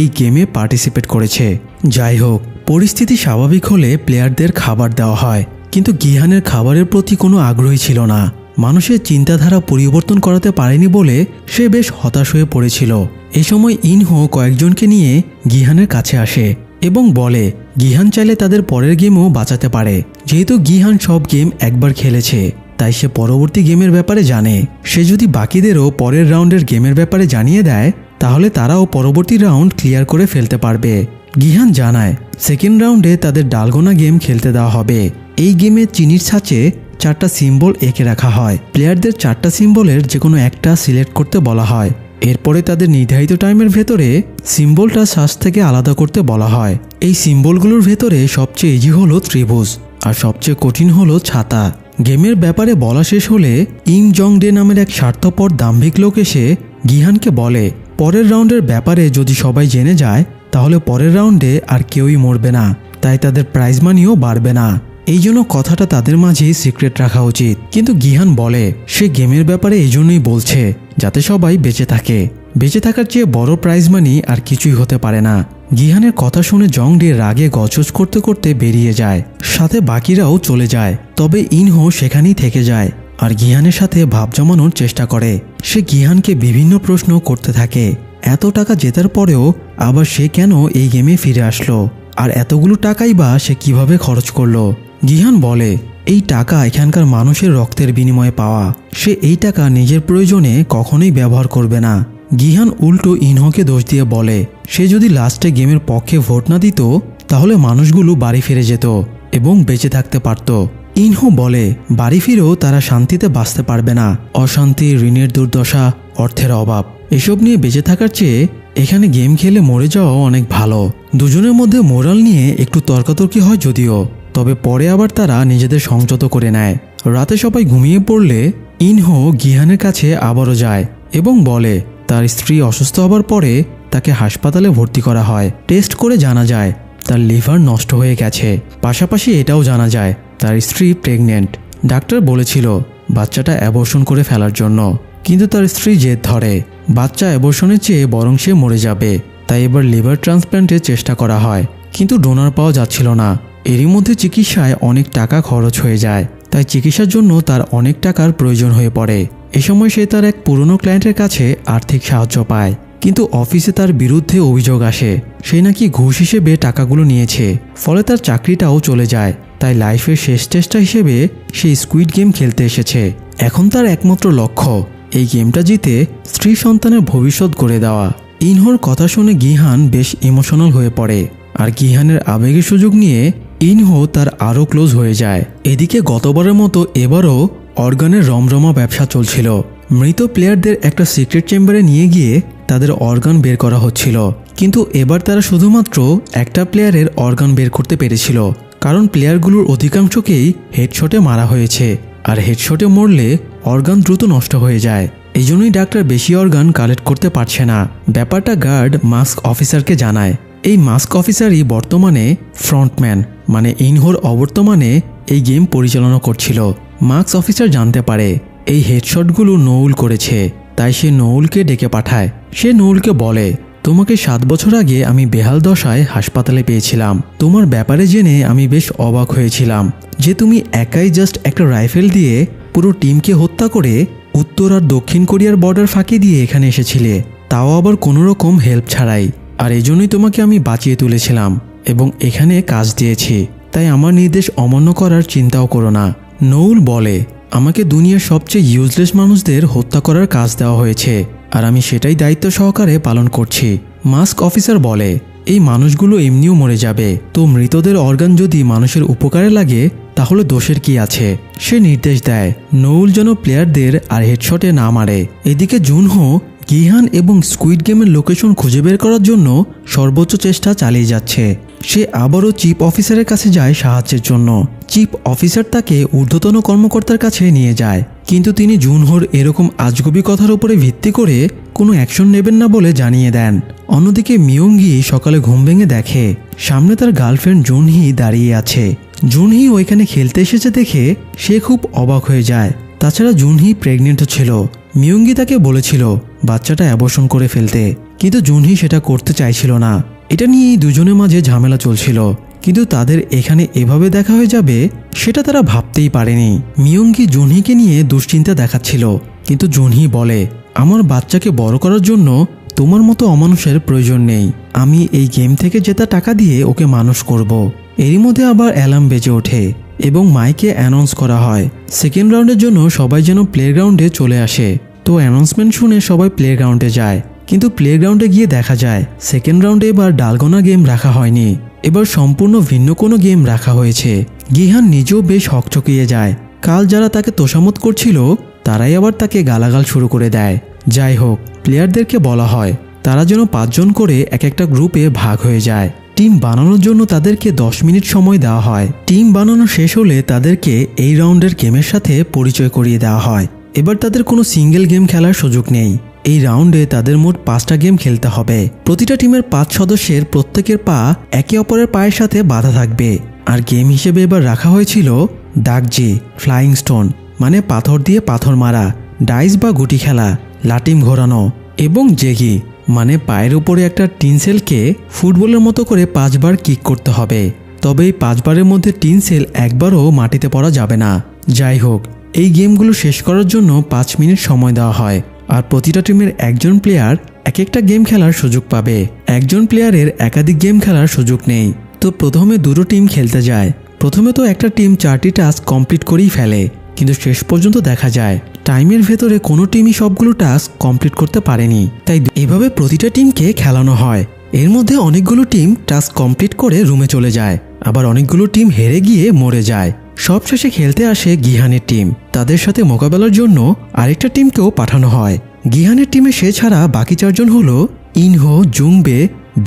এই গেমে পার্টিসিপেট করেছে। যাই হোক, পরিস্থিতি স্বাভাবিক হলে প্লেয়ারদের খাবার দেওয়া হয়, কিন্তু গিহানের খাবারের প্রতি কোনো আগ্রহী ছিল না। মানুষের চিন্তাধারা পরিবর্তন করাতে পারেনি বলে সে বেশ হতাশ হয়ে পড়েছিল। এই সময় ইনহো কয়েকজনকে নিয়ে গিহানের কাছে আসে এবং বলে গিহান চাইলে তাদের পরের গেমও বাঁচাতে পারে। যেহেতু গিহান সব গেম একবার খেলেছে তাই সে পরবর্তী গেমের ব্যাপারে জানে। সে যদি বাকিদেরও পরের রাউন্ডের গেমের ব্যাপারে জানিয়ে দেয় তাহলে তারাও পরবর্তী রাউন্ড ক্লিয়ার করে ফেলতে পারবে। গিহান জানায় সেকেন্ড রাউন্ডে তাদের ডালগোনা গেম খেলতে দেওয়া হবে। এই গেমে চিনির ছাঁচে 4টা সিম্বল এঁকে রাখা হয়। প্লেয়ারদের 4টা সিম্বলের যে কোনো একটা সিলেক্ট করতে বলা হয়। এরপরে তাদের নির্ধারিত টাইমের ভেতরে সিম্বলটা শ্বাস থেকে আলাদা করতে বলা হয়। এই সিম্বলগুলোর ভেতরে সবচেয়ে ইজি হলো ত্রিভুজ আর সবচেয়ে কঠিন হলো ছাতা। গেমের ব্যাপারে বলা শেষ হলে ইং জং ডে নামের এক স্বার্থপর দাম্ভিক লোক এসে গিহানকে বলে পরের রাউন্ডের ব্যাপারে যদি সবাই জেনে যায় তাহলে পরের রাউন্ডে আর কেউই মরবে না, তাই তাদের প্রাইজ মানিও বাড়বে না। এই জন্য কথাটা তাদের মাঝেই সিক্রেট রাখা উচিত। কিন্তু গিহান বলে সে গেমের ব্যাপারে এই জন্যই বলছে যাতে সবাই বেঁচে থাকে। বেঁচে থাকার চেয়ে বড় প্রাইজ মানি আর কিছুই হতে পারে না। গিহানের কথা শুনে জংডে রাগে গজগজ করতে করতে বেরিয়ে যায়, সাথে বাকিরাও চলে যায়। তবে ইনহো সেখানেই থেকে যায় আর গিহানের সাথে ভাব জমানোর চেষ্টা করে। সে গিহানকে বিভিন্ন প্রশ্ন করতে থাকে, এত টাকা জেতার পরেও আবার সে কেন এই গেমে ফিরে আসলো, আর এতগুলো টাকাই বা সে কিভাবে খরচ করলো। গিহান বলে এই টাকা এখানকার মানুষের রক্তের বিনিময়ে পাওয়া, সে এই টাকা নিজের প্রয়োজনে কখনোই ব্যবহার করবে না। গিহান উল্টো ইনহোকে দোষ দিয়ে বলে সে যদি লাস্টে গেমের পক্ষে ভোট না দিত তাহলে মানুষগুলো বাড়ি ফিরে যেত এবং বেঁচে থাকতে পারত। ইনহো বলে বাড়ি ফিরেও তারা শান্তিতে বাঁচতে পারবে না, অশান্তি, ঋণের দুর্দশা, অর্থের অভাব, এসব নিয়ে বেঁচে থাকার চেয়ে এখানে গেম খেলে মরে যাওয়া অনেক ভালো। দুজনের মধ্যে মোরাল নিয়ে একটু তর্কাতর্কি হয় যদিও, তবে পরে আবার তারা নিজেদের সংযত করে নেয়। রাতে সবাই ঘুমিয়ে পড়লে ইনহো গিহানের কাছে আবারও যায় এবং বলে তার স্ত্রী অসুস্থ হবার পরে তাকে হাসপাতালে ভর্তি করা হয়। টেস্ট করে জানা যায় তার লিভার নষ্ট হয়ে গেছে, পাশাপাশি এটাও জানা যায় তার স্ত্রী প্রেগনেন্ট। ডাক্তার বলেছিল বাচ্চাটা অ্যাবর্শন করে ফেলার জন্য, কিন্তু তার স্ত্রী জেদ ধরে বাচ্চা অ্যাবর্শনের চেয়ে বরং সে মরে যাবে, তাই এবার লিভার ট্রান্সপ্ল্যান্টের চেষ্টা করা হয়, কিন্তু ডোনার পাওয়া যাচ্ছিল না। এরই মধ্যে চিকিৎসায় অনেক টাকা খরচ হয়ে যায়, তাই চিকিৎসার জন্য তার অনেক টাকার প্রয়োজন হয়ে পড়ে। এ সময় সে তার এক পুরনো ক্লায়েন্টের কাছে আর্থিক সাহায্য পায়, কিন্তু অফিসে তার বিরুদ্ধে অভিযোগ আসে সে নাকি ঘুষ হিসেবে টাকাগুলো নিয়েছে, ফলে তার চাকরিটাও চলে যায়। তাই লাইফের শেষ চেষ্টা হিসেবে সে স্কুইড গেম খেলতে এসেছে। এখন তার একমাত্র লক্ষ্য এই গেমটা জিতে স্ত্রী সন্তানের ভবিষ্যৎ গড়ে দেওয়া। ইনহোর কথা শুনে গিহান বেশ ইমোশনাল হয়ে পড়ে, আর গিহানের আবেগের সুযোগ নিয়ে ইনহো তার আরও ক্লোজ হয়ে যায়। এদিকে গতবারের মতো এবারও অর্গানের রমরমা ব্যবসা চলছিল। মৃত প্লেয়ারদের একটা সিক্রেট চেম্বারে নিয়ে গিয়ে তাদের অর্গান বের করা হচ্ছিল, কিন্তু এবার তারা শুধুমাত্র একটা প্লেয়ারের অর্গান বের করতে পেরেছিল, কারণ প্লেয়ারগুলোর অধিকাংশকেই হেডশটে মারা হয়েছে, আর হেডশটে মরলে অর্গান দ্রুত নষ্ট হয়ে যায়। এই জন্যই ডাক্তার বেশি অর্গান কালেক্ট করতে পারছে না। ব্যাপারটা গার্ড মাস্ক অফিসারকে জানায়। এই মাস্ক অফিসারই বর্তমানে ফ্রন্টম্যান, মানে ইনহোর অবর্তমানে এই গেম পরিচালনা করছিল। মাস্ক অফিসার জানতে পারে এই হেডশটগুলো নৌল করেছে, তাই সে নৌলকে ডেকে পাঠায়। সে নৌলকে বলে তোমাকে 7 বছর আগে আমি বেহাল দশায় হাসপাতালে পেয়েছিলাম, তোমার ব্যাপারে জেনে আমি বেশ অবাক হয়েছিলাম যে তুমি একাই জাস্ট একটা রাইফেল দিয়ে পুরো টিমকে হত্যা করে উত্তর আর দক্ষিণ কোরিয়ার বর্ডার ফাঁকি দিয়ে এখানে এসেছিলে, তাও আবার কোনো রকম হেল্প ছাড়াই। আর এই জন্যই তোমাকে আমি বাঁচিয়ে তুলেছিলাম এবং এখানে কাজ দিয়েছি, তাই আমার নির্দেশ অমান্য করার চিন্তাও করো না। নৌল বলে আমাকে দুনিয়ার সবচেয়ে ইউজলেস মানুষদের হত্যা করার কাজ দেওয়া হয়েছে, আর আমি সেটাই দায়িত্ব সহকারে পালন করছি। মাস্ক অফিসার বলে এই মানুষগুলো এমনিও মরে যাবে, তো মৃতদের অর্গান যদি মানুষের উপকারে লাগে তাহলে দোষের কি আছে। সে নির্দেশ দেয় নৌল যেন প্লেয়ারদের আর হেডশটে না মারে। এদিকে জুনহো গিহান এবং স্কুইড গেমের লোকেশন খুঁজে বের করার জন্য সর্বোচ্চ চেষ্টা চালিয়ে যাচ্ছে। সে আবারও চিফ অফিসারের কাছে যায় সাহায্যের জন্য। চিফ অফিসার তাকে ঊর্ধ্বতন কর্মকর্তার কাছে নিয়ে যায়, কিন্তু তিনি জুনহোর এরকম আজগুবি কথার উপরে ভিত্তি করে কোনো অ্যাকশন নেবেন না বলে জানিয়ে দেন। অন্যদিকে মিয়ংগি সকালে ঘুম ভেঙে দেখে সামনে তার গার্লফ্রেন্ড জুনহি দাঁড়িয়ে আছে। জুনহি ওইখানে খেলতে এসেছে দেখে সে খুব অবাক হয়ে যায়। তাছাড়া জুনহি প্রেগনেন্টও ছিল। মিয়ংগি তাকে বলেছিল বাচ্চাটা অ্যাবর্শন করে ফেলতে, কিন্তু জুনহি সেটা করতে চাইছিল না। এটা নিয়েই দুজনের মাঝে ঝামেলা চলছিল, কিন্তু তাদের এখানে এভাবে দেখা হয়ে যাবে সেটা তারা ভাবতেই পারেনি। মিয়ংগি জুনহিকে নিয়ে দুশ্চিন্তা দেখাচ্ছিল, কিন্তু জুনহি বলে আমার বাচ্চাকে বড় করার জন্য তোমার মতো অমানুষের প্রয়োজন নেই, আমি এই গেম থেকে জেতা টাকা দিয়ে ওকে মানুষ করব। এরই মধ্যে আবার অ্যালার্ম বেজে ওঠে এবং মাইকে অ্যানাউন্স করা হয় সেকেন্ড রাউন্ডের জন্য সবাই যেন প্লেগ্রাউন্ডে চলে আসে। তো অ্যানাউন্সমেন্ট শুনে সবাই প্লেগ্রাউন্ডে যায়, কিন্তু প্লেগ্রাউন্ডে গিয়ে দেখা যায় সেকেন্ড রাউন্ডে এবার ডালগোনা গেম রাখা হয়নি, এবার সম্পূর্ণ ভিন্ন কোনো গেম রাখা হয়েছে। গিহান নিজেও বেশ হকচকিয়ে যায়। কাল যারা তাকে তোষামত করছিল তারাই আবার তাকে গালাগাল শুরু করে দেয়। যাই হোক, প্লেয়ারদেরকে বলা হয় তারা যেন 5 জন করে এক একটা গ্রুপে ভাগ হয়ে যায়। টিম বানানোর জন্য তাদেরকে 10 মিনিট সময় দেওয়া হয়। টিম বানানো শেষ হলে তাদেরকে এই রাউন্ডের গেমের সাথে পরিচয় করিয়ে দেওয়া হয়। এবার তাদের কোনো সিঙ্গেল গেম খেলার সুযোগ নেই, এই রাউন্ডে তাদের মোট 5টা গেম খেলতে হবে। প্রতিটা টিমের 5 সদস্যের প্রত্যেকের পা একে অপরের পায়ের সাথে বাঁধা থাকবে। আর গেম হিসেবে এবার রাখা হয়েছিল দাগজি, ফ্লাইং স্টোন মানে পাথর দিয়ে পাথর মারা, ডাইস বা গুটি খেলা, লাটিম ঘোরানো এবং জেগি মানে পায়ের উপরে একটা টিনসেলকে ফুটবলের মতো করে 5 বার কিক করতে হবে। তবে এই 5 বারের মধ্যে টিনসেল একবারও মাটিতে পড়া যাবে না। যাই হোক, এই গেমগুলো শেষ করার জন্য 5 মিনিট সময় দেওয়া হয়। আর প্রতিটা টিমের একজন প্লেয়ার এক একটা গেম খেলার সুযোগ পাবে। একজন প্লেয়ারের একাধিক গেম খেলার সুযোগ নেই। তো প্রথমে দুটো টিম খেলতে যায়। প্রথমে তো একটা টিম 4টি টাস্ক কমপ্লিট করেই ফেলে, কিন্তু শেষ পর্যন্ত দেখা যায় টাইমের ভেতরে কোনো টিমই সবগুলো টাস্ক কমপ্লিট করতে পারেনি। তাই এভাবে প্রতিটা টিমকে খেলানো হয়। এর মধ্যে অনেকগুলো টিম টাস্ক কমপ্লিট করে রুমে চলে যায়, আবার অনেকগুলো টিম হেরে গিয়ে মরে যায়। সবশেষে খেলতে আসে গিহানের টিম। তাদের সাথে মোকাবেলার জন্য আরেকটা টিমকেও পাঠানো হয়। গিহানের টিমে সে ছাড়া বাকি 4 জন হলো ইনহো, জুংবে,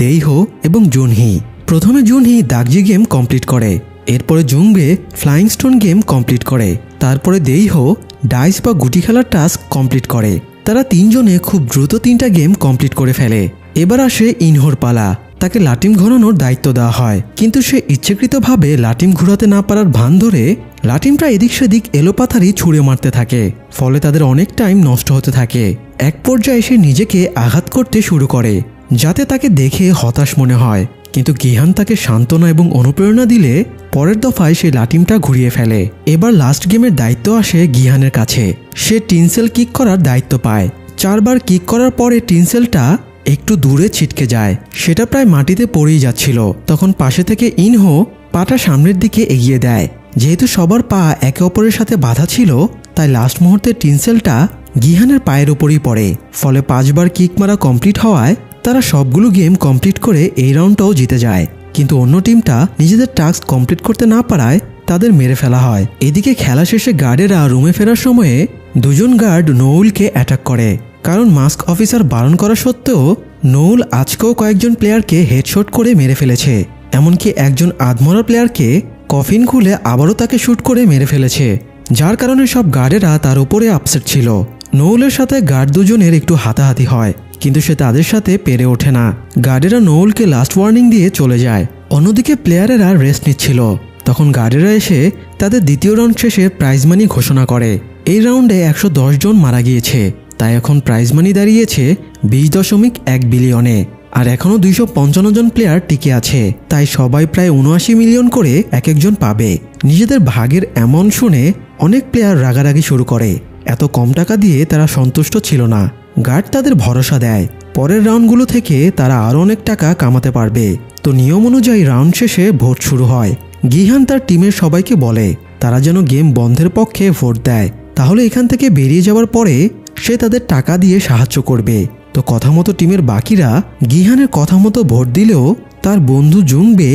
দেইহো এবং জুনহি। প্রথমে জুনহি দাগজি গেম কমপ্লিট করে, এরপরে জুংবে ফ্লাইং স্টোন গেম কমপ্লিট করে, তারপরে দেইহো ডাইস বা গুটি খেলার টাস্ক কমপ্লিট করে। তারা 3 জনে খুব দ্রুত 3টা গেম কমপ্লিট করে ফেলে। এবার আসে ইনহোর পালা। তাকে লাটিম ঘোরানোর দায়িত্ব দেওয়া হয়, কিন্তু সে ইচ্ছাকৃতভাবে লাটিম ঘোরাতে না পারার ভান ধরে লাটিমটা এদিক সেদিক এলোপাথারি ছুঁড়ে মারতে থাকে। ফলে তাদের অনেক টাইম নষ্ট হতে থাকে। এক পর্যায়ে সে নিজেকে আঘাত করতে শুরু করে, যাতে তাকে দেখে হতাশ মনে হয়। কিন্তু গিহান তাকে সান্ত্বনা এবং অনুপ্রেরণা দিলে পরের দফায় সে লাটিমটা ঘুরিয়ে ফেলে। এবার লাস্ট গেমের দায়িত্ব আসে গিহানের কাছে। সে টিনসেল কিক করার দায়িত্ব পায়। 4 বার কিক করার পরে টিনসেলটা একটু দূরে ছিটকে যায়। সেটা প্রায় মাটিতে পড়েই যাচ্ছিল। তখন পাশে থেকে ইনহো পাটা সামনের দিকে এগিয়ে দেয়। যেহেতু সবার পা একে অপরের সাথে বাঁধা ছিল, তাই লাস্ট মুহূর্তে টিনসেলটা গিহানের পায়ের উপরই পড়ে। ফলে 5 বার কিক মারা কমপ্লিট হওয়ায় তারা সবগুলো গেম কমপ্লিট করে এই রাউন্ডটাও জিতে যায়। কিন্তু অন্য টিমটা নিজেদের টাস্ক কমপ্লিট করতে না পারায় তাদের মেরে ফেলা হয়। এদিকে খেলা শেষে গার্ডেরা রুমে ফেরার সময়ে 2 জন গার্ড নৌলকে অ্যাটাক করে। কারণ মাস্ক অফিসার বারণ করা সত্ত্বেও নৌল আজকেও কয়েকজন প্লেয়ারকে হেডশট করে মেরে ফেলেছে। এমনকি একজন আধমরা প্লেয়ারকে কফিন খুলে আবারও তাকে শুট করে মেরে ফেলেছে, যার কারণে সব গার্ডেরা তার উপরে আপসেট ছিল। নৌলের সাথে গার্ড 2 জনের একটু হাতাহাতি হয়, কিন্তু সে তাদের সাথে পেরে ওঠে না। গার্ডেরা নৌলকে লাস্ট ওয়ার্নিং দিয়ে চলে যায়। অন্যদিকে প্লেয়ারেরা রেস্ট নিচ্ছিল। তখন গার্ডেরা এসে তাদের দ্বিতীয় রাউন্ড শেষে প্রাইজ মানি ঘোষণা করে। এই রাউন্ডে 110 জন মারা গিয়েছে, তাই এখন প্রাইজ মানি দাঁড়িয়েছে 20.1 বিলিয়নে। আর এখনও 255 জন প্লেয়ার টিকে আছে, তাই সবাই প্রায় 79 মিলিয়ন করে এক একজন পাবে। নিজেদের ভাগের এমন শুনে অনেক প্লেয়ার রাগারাগি শুরু করে। এত কম টাকা দিয়ে তারা সন্তুষ্ট ছিল না। গার্ড তাদের ভরসা দেয় পরের রাউন্ডগুলো থেকে তারা আরও অনেক টাকা কামাতে পারবে। তো নিয়ম অনুযায়ী রাউন্ড শেষে ভোট শুরু হয়। গিহান তার টিমের সবাইকে বলে তারা যেন গেম বন্ধের পক্ষে ভোট দেয়, তাহলে এখান থেকে বেরিয়ে যাওয়ার পরে সে তাদের টাকা দিয়ে সাহায্য করবে। তো কথা মতো টিমের বাকিরা গিহানের কথা মতো ভোট দিলেও তার বন্ধু জুংবে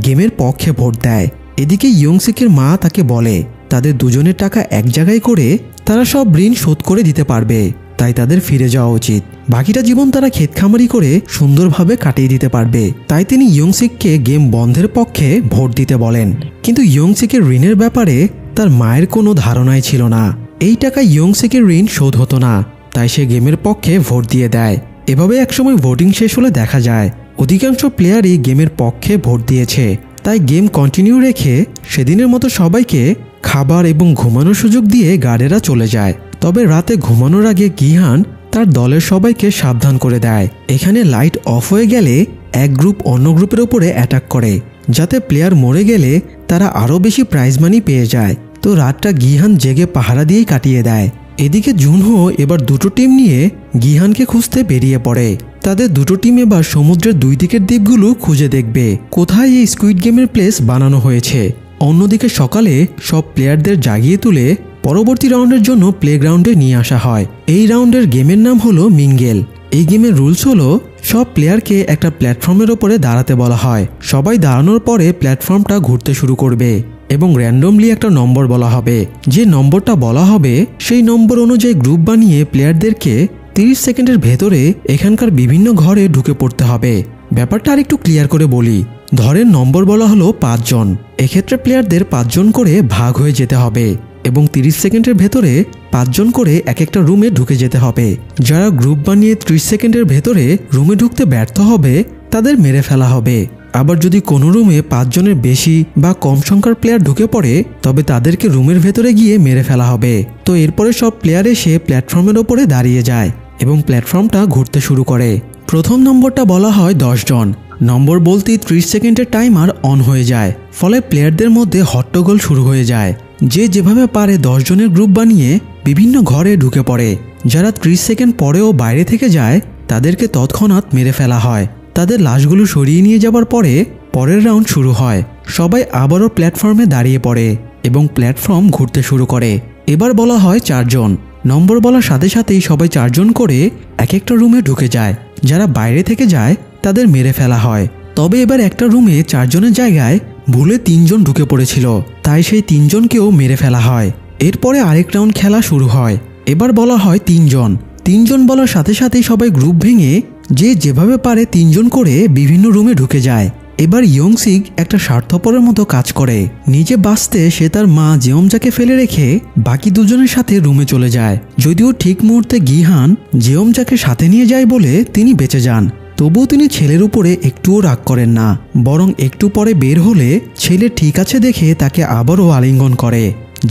গেমের পক্ষে ভোট দেয়। এদিকে ইয়ংসিকের মা তাকে বলে তাদের দুজনের টাকা এক জায়গায় করে তারা সব ঋণ শোধ করে দিতে পারবে, তাই তাদের ফিরে যাওয়া উচিত। বাকিটা জীবন তারা ক্ষেতখামারি করে সুন্দরভাবে কাটিয়ে দিতে পারবে। তাই তিনি ইয়ংসিককে গেম বন্ধের পক্ষে ভোট দিতে বলেন। কিন্তু ইয়ংসিকের ঋণের ব্যাপারে তার মায়ের কোনো ধারণাই ছিল না। এই টাকা ইয়ংসিকের ঋণ শোধ হতো না, তাই সে গেমের পক্ষে ভোট দিয়ে দেয়। এভাবে একসময় ভোটিং শেষ হলে দেখা যায় অধিকাংশ প্লেয়ারই গেমের পক্ষে ভোট দিয়েছে। তাই গেম কন্টিনিউ রেখে সেদিনের মতো সবাইকে খাবার এবং ঘুমানোর সুযোগ দিয়ে গার্ডেরা চলে যায়। তবে রাতে ঘুমানোর আগে গিহান তার দলের সবাইকে সাবধান করে দেয় এখানে লাইট অফ হয়ে গেলে এক গ্রুপ অন্য গ্রুপের উপরে অ্যাটাক করে, যাতে প্লেয়ার মরে গেলে তারা আরও বেশি প্রাইজ মানি পেয়ে যায়। তো রাতটা গিহান জেগে পাহারা দিয়েই কাটিয়ে দেয়। এদিকে জুনহো এবার 2টো টিম নিয়ে গিহানকে খুঁজতে বেরিয়ে পড়ে। তাদের 2টো টিম এবার সমুদ্রের 2 দিকের দ্বীপগুলো খুঁজে দেখবে কোথায় এই স্কুইড গেমের প্লেস বানানো হয়েছে। অন্যদিকে সকালে সব প্লেয়ারদের জাগিয়ে তুলে পরবর্তী রাউন্ডের জন্য প্লেগ্রাউন্ডে নিয়ে আসা হয়। এই রাউন্ডের গেমের নাম হলো মিঙ্গেল। এই গেমের রুলস হলো সব প্লেয়ারকে একটা প্ল্যাটফর্মের ওপরে দাঁড়াতে বলা হয়। সবাই দাঁড়ানোর পরে প্ল্যাটফর্মটা ঘুরতে শুরু করবে এবং র্যান্ডমলি একটা নম্বর বলা হবে। যে নম্বরটা বলা হবে সেই নম্বর অনুযায়ী গ্রুপ বানিয়ে প্লেয়ারদেরকে 30 সেকেন্ডের ভেতরে এখানকার বিভিন্ন ঘরে ঢুকে পড়তে হবে। ব্যাপারটা আর একটু ক্লিয়ার করে বলি। ধরেন নম্বর বলা হলো 5 জন। এক্ষেত্রে প্লেয়ারদের 5 জন করে ভাগ হয়ে যেতে হবে। এবং 30 সেকেন্ডের ভেতরে 5 জন করে এক একটা রুমে ঢুকে যেতে হবে। যারা গ্রুপ বানিয়ে 30 সেকেন্ডের ভেতরে রুমে ঢুকতে ব্যর্থ হবে তাদের মেরে ফেলা হবে। আবার যদি কোনো রুমে 5 জনের বেশি বা কম সংখ্যার প্লেয়ার ঢুকে পড়ে তবে তাদেরকে রুমের ভেতরে গিয়ে মেরে ফেলা হবে। তো এরপরে সব প্লেয়ার এসে প্ল্যাটফর্মের ওপরে দাঁড়িয়ে যায় এবং প্ল্যাটফর্মটা ঘুরতে শুরু করে। প্রথম নম্বরটা বলা হয় 10 জন। নম্বর বলতেই 30 সেকেন্ডের টাইমার অন হয়ে যায়, ফলে প্লেয়ারদের মধ্যে হট্টগোল শুরু হয়ে যায়। যে যেভাবে পারে 10 জনের গ্রুপ বানিয়ে বিভিন্ন ঘরে ঢুকে পড়ে। যারা 30 সেকেন্ড পরেও বাইরে থেকে যায় তাদেরকে তৎক্ষণাৎ মেরে ফেলা হয়। তাদের লাশগুলো সরিয়ে নিয়ে যাবার পরে পরের রাউন্ড শুরু হয়। সবাই আবারও প্ল্যাটফর্মে দাঁড়িয়ে পড়ে এবং প্ল্যাটফর্ম ঘুরতে শুরু করে। এবার বলা হয় 4 জন। নম্বর বলার সাথে সাথেই সবাই 4 জন করে এক একটা রুমে ঢুকে যায়। যারা বাইরে থেকে যায় তাদের মেরে ফেলা হয়। তবে এবার একটা রুমে 4 জনের জায়গায় ভুলে 3 জন ঢুকে পড়েছিল, তাই সেই 3 জনকেও মেরে ফেলা হয়। এরপরে আরেক রাউন্ড খেলা শুরু হয়। এবার বলা হয় 3 জন। 3 জন বলার সাথে সাথেই সবাই গ্রুপ ভেঙে যে যেভাবে পারে 3 জন করে বিভিন্ন রুমে ঢুকে যায়। এবার ইয়ংসিক একটা স্বার্থপরের মতো কাজ করে। নিজে বাঁচতে সে তার মা জেওমজাকে ফেলে রেখে বাকি দুজনের সাথে রুমে চলে যায়। যদিও ঠিক মুহূর্তে গিহান জেওমজাকে সাথে নিয়ে যায় বলে তিনি বেঁচে যান। তবুও তিনি ছেলের উপরে একটুও রাগ করেন না, বরং একটু পরে বের হলে ছেলে ঠিক আছে দেখে তাকে আবারও আলিঙ্গন করে।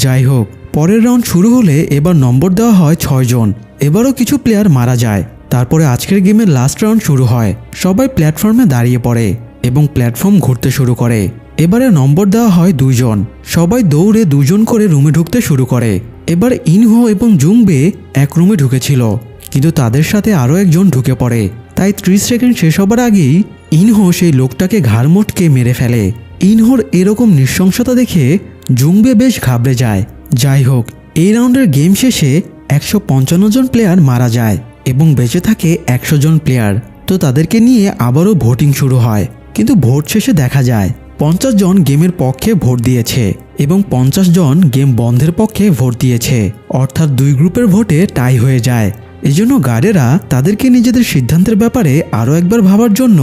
যাই হোক, পরের রাউন্ড শুরু হলে এবার নম্বর দেওয়া হয় 6 জন। এবারও কিছু প্লেয়ার মারা যায়। তারপরে আজকের গেমের লাস্ট রাউন্ড শুরু হয়। সবাই প্ল্যাটফর্মে দাঁড়িয়ে পড়ে এবং প্ল্যাটফর্ম ঘুরতে শুরু করে। এবারে নম্বর দেওয়া হয় 2 জন। সবাই দৌড়ে 2 জন করে রুমে ঢুকতে শুরু করে। এবার ইনহো এবং জুংবে এক রুমে ঢুকেছিল, কিন্তু তাদের সাথে আরও একজন ঢুকে পড়ে। তাই 30 সেকেন্ড শেষ হবার আগেই ইনহো সেই লোকটাকে ঘাড় মোটকে মেরে ফেলে। ইনহোর এরকম নৃশংসতা দেখে জুংবে বেশ ঘাবড়ে যায়। যাই হোক, এই রাউন্ডের গেম শেষে 155 জন প্লেয়ার মারা যায় এবং বেঁচে থাকে 100 জন প্লেয়ার। তো তাদেরকে নিয়ে আবারও ভোটিং শুরু হয়, কিন্তু ভোট শেষে দেখা যায় 50 জন গেমের পক্ষে ভোট দিয়েছে এবং 50 জন গেম বন্ধের পক্ষে ভোট দিয়েছে। অর্থাৎ 2 গ্রুপের ভোটে টাই হয়ে যায়। এজন্য গার্ডেরা তাদেরকে নিজেদের সিদ্ধান্তের ব্যাপারে আরও একবার ভাবার জন্য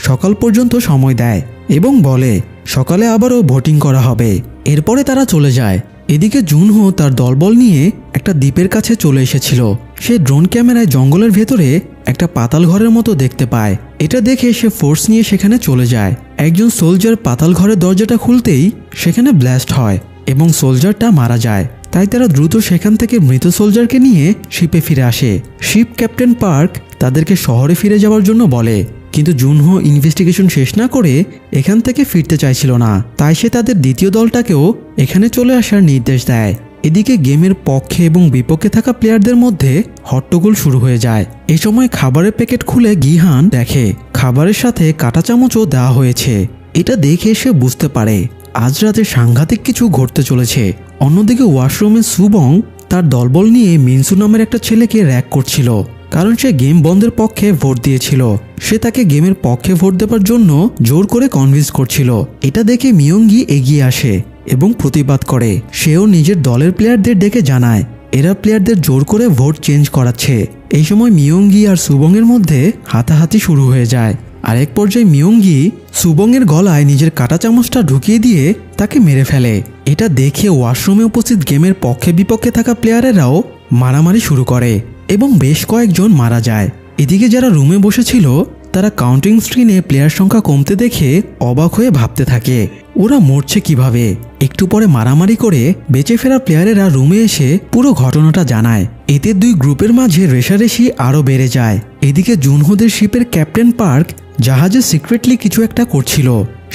সকাল পর্যন্ত সময় দেয় এবং বলে সকালে আবারও ভোটিং করা হবে। এরপরে তারা চলে যায়। এদিকে জুনহো তার দলবল নিয়ে একটা দ্বীপের কাছে চলে এসেছিল। সে ড্রোন ক্যামেরায় জঙ্গলের ভেতরে একটা পাতাল ঘরের মতো দেখতে পায়। এটা দেখে সে ফোর্স নিয়ে সেখানে চলে যায়। একজন সোলজার পাতাল ঘরের দরজাটা খুলতেই সেখানে ব্লাস্ট হয় এবং সোলজারটা মারা যায়। তাই তারা দ্রুত সেখান থেকে মৃত সোলজারকে নিয়ে শিপে ফিরে আসে। শিপ ক্যাপ্টেন পার্ক তাদেরকে শহরে ফিরে যাওয়ার জন্য বলে, কিন্তু জুনহো ইনভেস্টিগেশন শেষ না করে এখান থেকে ফিরতে চাইছিল না। তাই সে তাদের দ্বিতীয় দলটাকেও এখানে চলে আসার নির্দেশ দেয়। এদিকে গেমের পক্ষে এবং বিপক্ষে থাকা প্লেয়ারদের মধ্যে হট্টগোল শুরু হয়ে যায়। এ সময় খাবারের প্যাকেট খুলে গিহান দেখে খাবারের সাথে কাঁটা চামচও দেওয়া হয়েছে। এটা দেখে সে বুঝতে পারে আজ রাতে সাংঘাতিক কিছু ঘটতে চলেছে। অন্যদিকে ওয়াশরুমে সুবং তার দলবল নিয়ে মিনসু নামের একটা ছেলেকে র্যাগ করছিল, কারণ সে গেম বন্ধের পক্ষে ভোট দিয়েছিল। সে তাকে গেমের পক্ষে ভোট দেবার জন্য জোর করে কনভিন্স করছিল। এটা দেখে মিয়ঙ্গি এগিয়ে আসে এবং প্রতিবাদ করে। সেও নিজের দলের প্লেয়ারদের ডেকে জানায় এরা প্লেয়ারদের জোর করে ভোট চেঞ্জ করাচ্ছে। এই সময় মিয়ঙ্গি আর সুবংয়ের মধ্যে হাতাহাতি শুরু হয়ে যায়। আর এক পর্যায়ে মিয়ঙ্গি সুবংয়ের গলায় নিজের কাঁটা চামচটা ঢুকিয়ে দিয়ে তাকে মেরে ফেলে। এটা দেখে ওয়াশরুমে উপস্থিত গেমের পক্ষে বিপক্ষে থাকা প্লেয়ারেরাও মারামারি শুরু করে এবং বেশ কয়েকজন মারা যায়। এদিকে যারা রুমে বসেছিল তারা কাউন্টিং স্ক্রিনে প্লেয়ার সংখ্যা কমতে দেখে অবাক হয়ে ভাবতে থাকে ওরা মরছে কিভাবে। একটু পরে মারামারি করে বেঁচে ফেরা প্লেয়ারেরা রুমে এসে পুরো ঘটনাটা জানায়। এতে 2 গ্রুপের মাঝে রেষারেষি আরও বেড়ে যায়। এদিকে জুনহোদের শিপের ক্যাপ্টেন পার্ক জাহাজে সিক্রেটলি কিছু একটা করছিল,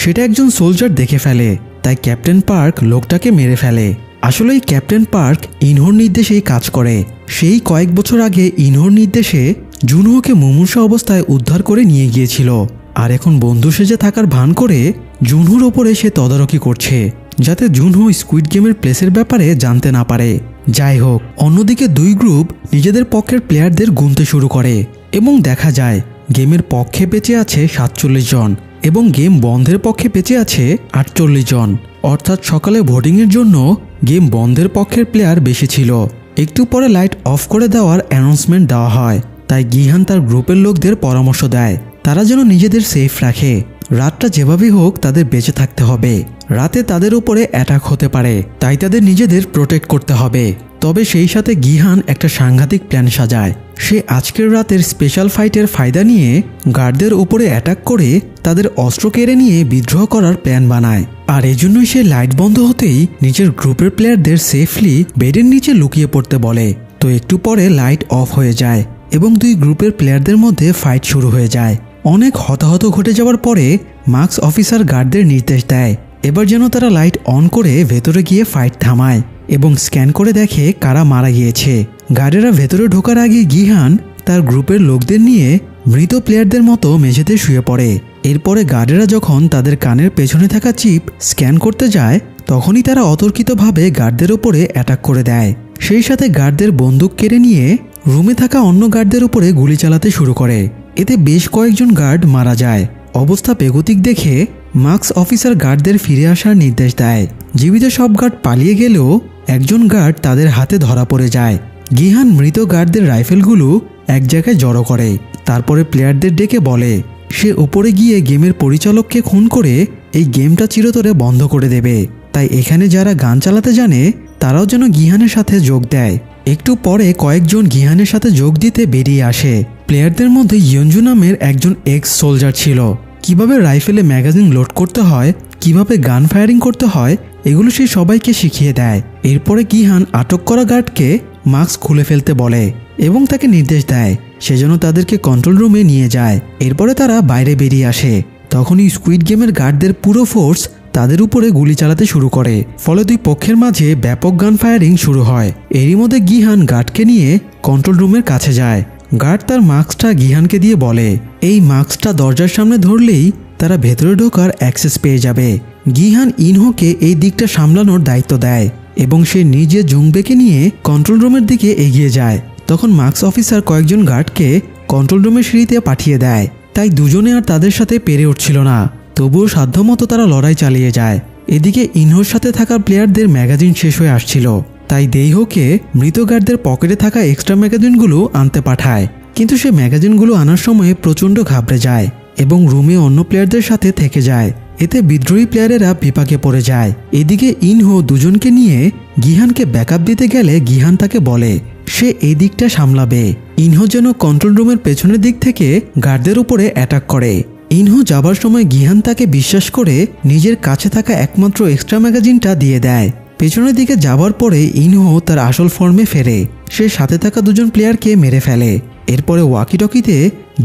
সেটা একজন সোলজার দেখে ফেলে। তাই ক্যাপ্টেন পার্ক লোকটাকে মেরে ফেলে। আসলেই ক্যাপ্টেন পার্ক ইনহোর নির্দেশেই কাজ করে। সেই কয়েক বছর আগে ইনহোর নির্দেশে জুনহোকে মুমূর্ষু অবস্থায় উদ্ধার করে নিয়ে গিয়েছিল। আর এখন বন্ধু সেজে থাকার ভান করে জুনহোর ওপরে সে তদারকি করছে, যাতে জুনহো স্কুইড গেমের প্লেসের ব্যাপারে জানতে না পারে। যাই হোক, অন্যদিকে 2 গ্রুপ নিজেদের পক্ষের প্লেয়ারদের গুনতে শুরু করে এবং দেখা যায় গেমের পক্ষে বেঁচে আছে 47 জন এবং গেম বন্ধের পক্ষে বেঁচে আছে 48 জন। অর্থাৎ সকালে ভোটিংয়ের জন্য গেম বন্ধের পক্ষের প্লেয়ার বেশি ছিল। একটু পরে লাইট অফ করে দেওয়ার অ্যানাউন্সমেন্ট দেওয়া হয়। তাই গিহান তার গ্রুপের লোকদের পরামর্শ দেয় তারা যেন নিজেদের সেফ রাখে। রাতটা যেভাবেই হোক তাদের বেঁচে থাকতে হবে। রাতে তাদের উপরে অ্যাটাক হতে পারে, তাই তাদের নিজেদের প্রোটেক্ট করতে হবে। তবে সেই সাথে গিহান একটা সাংঘাতিক প্ল্যান সাজায়। সে আজকের রাতের স্পেশাল ফাইটের ফায়দা নিয়ে গার্ডদের উপরে অ্যাটাক করে তাদের অস্ত্র কেড়ে নিয়ে বিদ্রোহ করার প্ল্যান বানায়। আর এজন্যই সে লাইট বন্ধ হতেই নিজের গ্রুপের প্লেয়ারদের সেফলি বেডের নিচে লুকিয়ে পড়তে বলে। তো একটু পরে লাইট অফ হয়ে যায় এবং দুই গ্রুপের প্লেয়ারদের মধ্যে ফাইট শুরু হয়ে যায়। অনেক হতাহত ঘটে যাওয়ার পরে মার্কস অফিসার গার্ডদের নির্দেশ দেয় এবার যেন তারা লাইট অন করে ভেতরে গিয়ে ফাইট থামায় এবং স্ক্যান করে দেখে কারা মারা গিয়েছে। গার্ডেরা ভেতরে ঢোকার আগে গিহান তার গ্রুপের লোকদের নিয়ে মৃত প্লেয়ারদের মতো মেঝেতে শুয়ে পড়ে। এরপরে গার্ডেরা যখন তাদের কানের পেছনে থাকা চিপ স্ক্যান করতে যায় তখনই তারা অতর্কিতভাবে গার্ডদের উপরে অ্যাটাক করে দেয়। সেই সাথে গার্ডদের বন্দুক কেড়ে নিয়ে রুমে থাকা অন্য গার্ডদের উপরে গুলি চালাতে শুরু করে। এতে বেশ কয়েকজন গার্ড মারা যায়। অবস্থা বেগতিক দেখে মার্কস অফিসার গার্ডদের ফিরে আসার নির্দেশ দেয়। জীবিত সব গার্ড পালিয়ে গেলেও একজন গার্ড তাদের হাতে ধরা পড়ে যায়। গিহান মৃত গার্ডদের রাইফেলগুলো এক জায়গায় জড়ো করে, তারপরে প্লেয়ারদের ডেকে বলে সে উপরে গিয়ে গেমের পরিচালককে খুন করে এই গেমটা চিরতরে বন্ধ করে দেবে। তাই এখানে যারা গান চালাতে জানে তারাও যেন গিহানের সাথে যোগ দেয়। একটু পরে কয়েকজন গিহানের সাথে যোগ দিতে বেরিয়ে আসে। প্লেয়ারদের মধ্যে ইয়ঞ্জু নামের একজন এক্স সোলজার ছিল। কিভাবে রাইফেলে ম্যাগাজিন লোড করতে হয়, কিভাবে গান ফায়ারিং করতে হয়, এগুলো সে সবাইকে শিখিয়ে দেয়। এরপরে গিহান আটক করা গার্ডকে মাস্ক খুলে ফেলতে বলে এবং তাকে নির্দেশ দেয় সে যেন তাদেরকে কন্ট্রোল রুমে নিয়ে যায়। এরপরে তারা বাইরে বেরিয়ে আসে। তখনই স্কুইড গেমের গার্ডদের পুরো ফোর্স তাদের উপরে গুলি চালাতে শুরু করে, ফলে দুই পক্ষের মাঝে ব্যাপক গান ফায়ারিং শুরু হয়। এরই মধ্যে গিহান গার্ডকে নিয়ে কন্ট্রোল রুমের কাছে যায়। গার্ড তার মাস্কটা গিহানকে দিয়ে বলে এই মাস্কটা দরজার সামনে ধরলেই তারা ভেতরে ঢোকার অ্যাক্সেস পেয়ে যাবে। গিহান ইনহোকে এই দিকটা সামলানোর দায়িত্ব দেয় এবং সে নিজে জুংবেকে নিয়ে কন্ট্রোল রুমের দিকে এগিয়ে যায়। তখন মার্কস অফিসার কয়েকজন গার্ডকে কন্ট্রোল রুমের সিঁড়িতে পাঠিয়ে দেয়। তাই দুজনে আর তাদের সাথে পেরে উঠছিল না, তবুও সাধ্যমতো তারা লড়াই চালিয়ে যায়। এদিকে ইনহোর সাথে থাকা প্লেয়ারদের ম্যাগাজিন শেষ হয়ে আসছিল, তাই দেইহোকে মৃত গার্ডদের পকেটে থাকা এক্সট্রা ম্যাগাজিনগুলো আনতে পাঠায়। কিন্তু সে ম্যাগাজিনগুলো আনার সময় প্রচণ্ড ঘাবড়ে যায় এবং রুমে অন্য প্লেয়ারদের সাথে থেকে যায়। এতে বিদ্রোহী প্লেয়ারেরা বিপাকে পড়ে যায়। এদিকে ইনহো দুজনকে নিয়ে গিহানকে ব্যাকআপ দিতে গেলে গিহান তাকে বলে সে এই দিকটা সামলাবে। ইনহো যেন কন্ট্রোল রুমের পেছনের দিক থেকে গার্ডদের উপরে অ্যাটাক করে। ইনহো যাবার সময় গিহান তাকে বিশ্বাস করে নিজের কাছে থাকা একমাত্র এক্সট্রা ম্যাগাজিনটা দিয়ে দেয়। পেছনের দিকে যাবার পরে ইনহো তার আসল ফর্মে ফেরে। সে সাথে থাকা দুজন প্লেয়ারকে মেরে ফেলে। এরপরে ওয়াকি টকিতে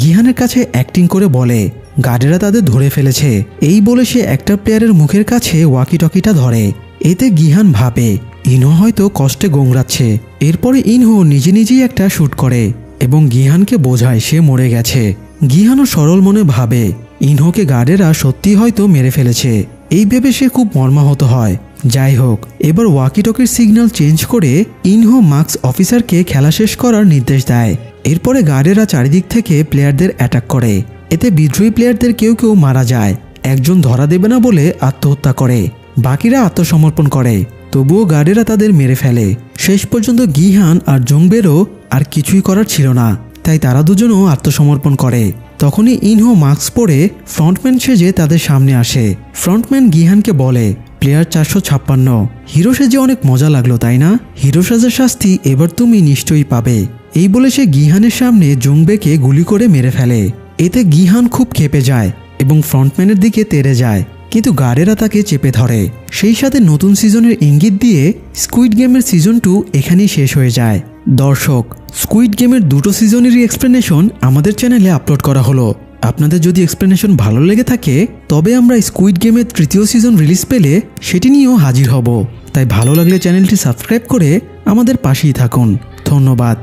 গিহানের কাছে অ্যাক্টিং করে বলে গার্ডেরা তাদের ধরে ফেলেছে। এই বলে সে একটা প্লেয়ারের মুখের কাছে ওয়াকি টকিটা ধরে। এতে গিহান ভাবে ইনহো হয়তো কষ্টে গোংরাচ্ছে। এরপরে ইনহো নিজে নিজেই একটা শ্যুট করে এবং গিহানকে বোঝায় সে মরে গেছে। গিহানও সরল মনে ভাবে ইনহোকে গার্ডেরা সত্যি হয়তো মেরে ফেলেছে। এই ভেবে সে খুব মর্মাহত হয়। যাই হোক, এবার ওয়াকি টকির সিগন্যাল চেঞ্জ করে ইনহো মার্কস অফিসারকে খেলা শেষ করার নির্দেশ দেয়। এরপরে গার্ডেরা চারিদিক থেকে প্লেয়ারদের অ্যাটাক করে। এতে বিদ্রোহী প্লেয়ারদের কেউ কেউ মারা যায়। একজন ধরা দেবে না বলে আত্মহত্যা করে, বাকিরা আত্মসমর্পণ করে। তবুও গার্ডেরা তাদের মেরে ফেলে। শেষ পর্যন্ত গিহান আর জংবেরও আর কিছুই করার ছিল না, তাই তারা দুজনও আত্মসমর্পণ করে। তখনই ইনহো মাস্ক পরে ফ্রন্টম্যান সেজে তাদের সামনে আসে। ফ্রন্টম্যান গিহানকে বলে প্লেয়ার 456, হিরো সেজে অনেক মজা লাগলো তাই না? হিরো সাজার শাস্তি এবার তুমি নিশ্চয়ই পাবে। এই বলে সে গিহানের সামনে জুংবেকে গুলি করে মেরে ফেলে। এতে গিহান খুব ক্ষেপে যায় এবং ফ্রন্টম্যানের দিকে তেড়ে যায়, কিন্তু গার্ডেরা তাকে চেপে ধরে। সেই সাথে নতুন সিজনের ইঙ্গিত দিয়ে স্কুইড গেমের সিজন 2 এখানেই শেষ হয়ে যায়। দর্শক, স্কুইড গেমের দুটো সিজনেরই এক্সপ্লেনেশন আমাদের চ্যানেলে আপলোড করা হলো। আপনাদের যদি এক্সপ্লেনেশন ভালো লেগে থাকে তবে আমরা স্কুইড গেমের তৃতীয় সিজন রিলিজ পেলে সেটি নিয়েও হাজির হব। তাই ভালো লাগলে চ্যানেলটি সাবস্ক্রাইব করে আমাদের পাশেই থাকুন। ধন্যবাদ।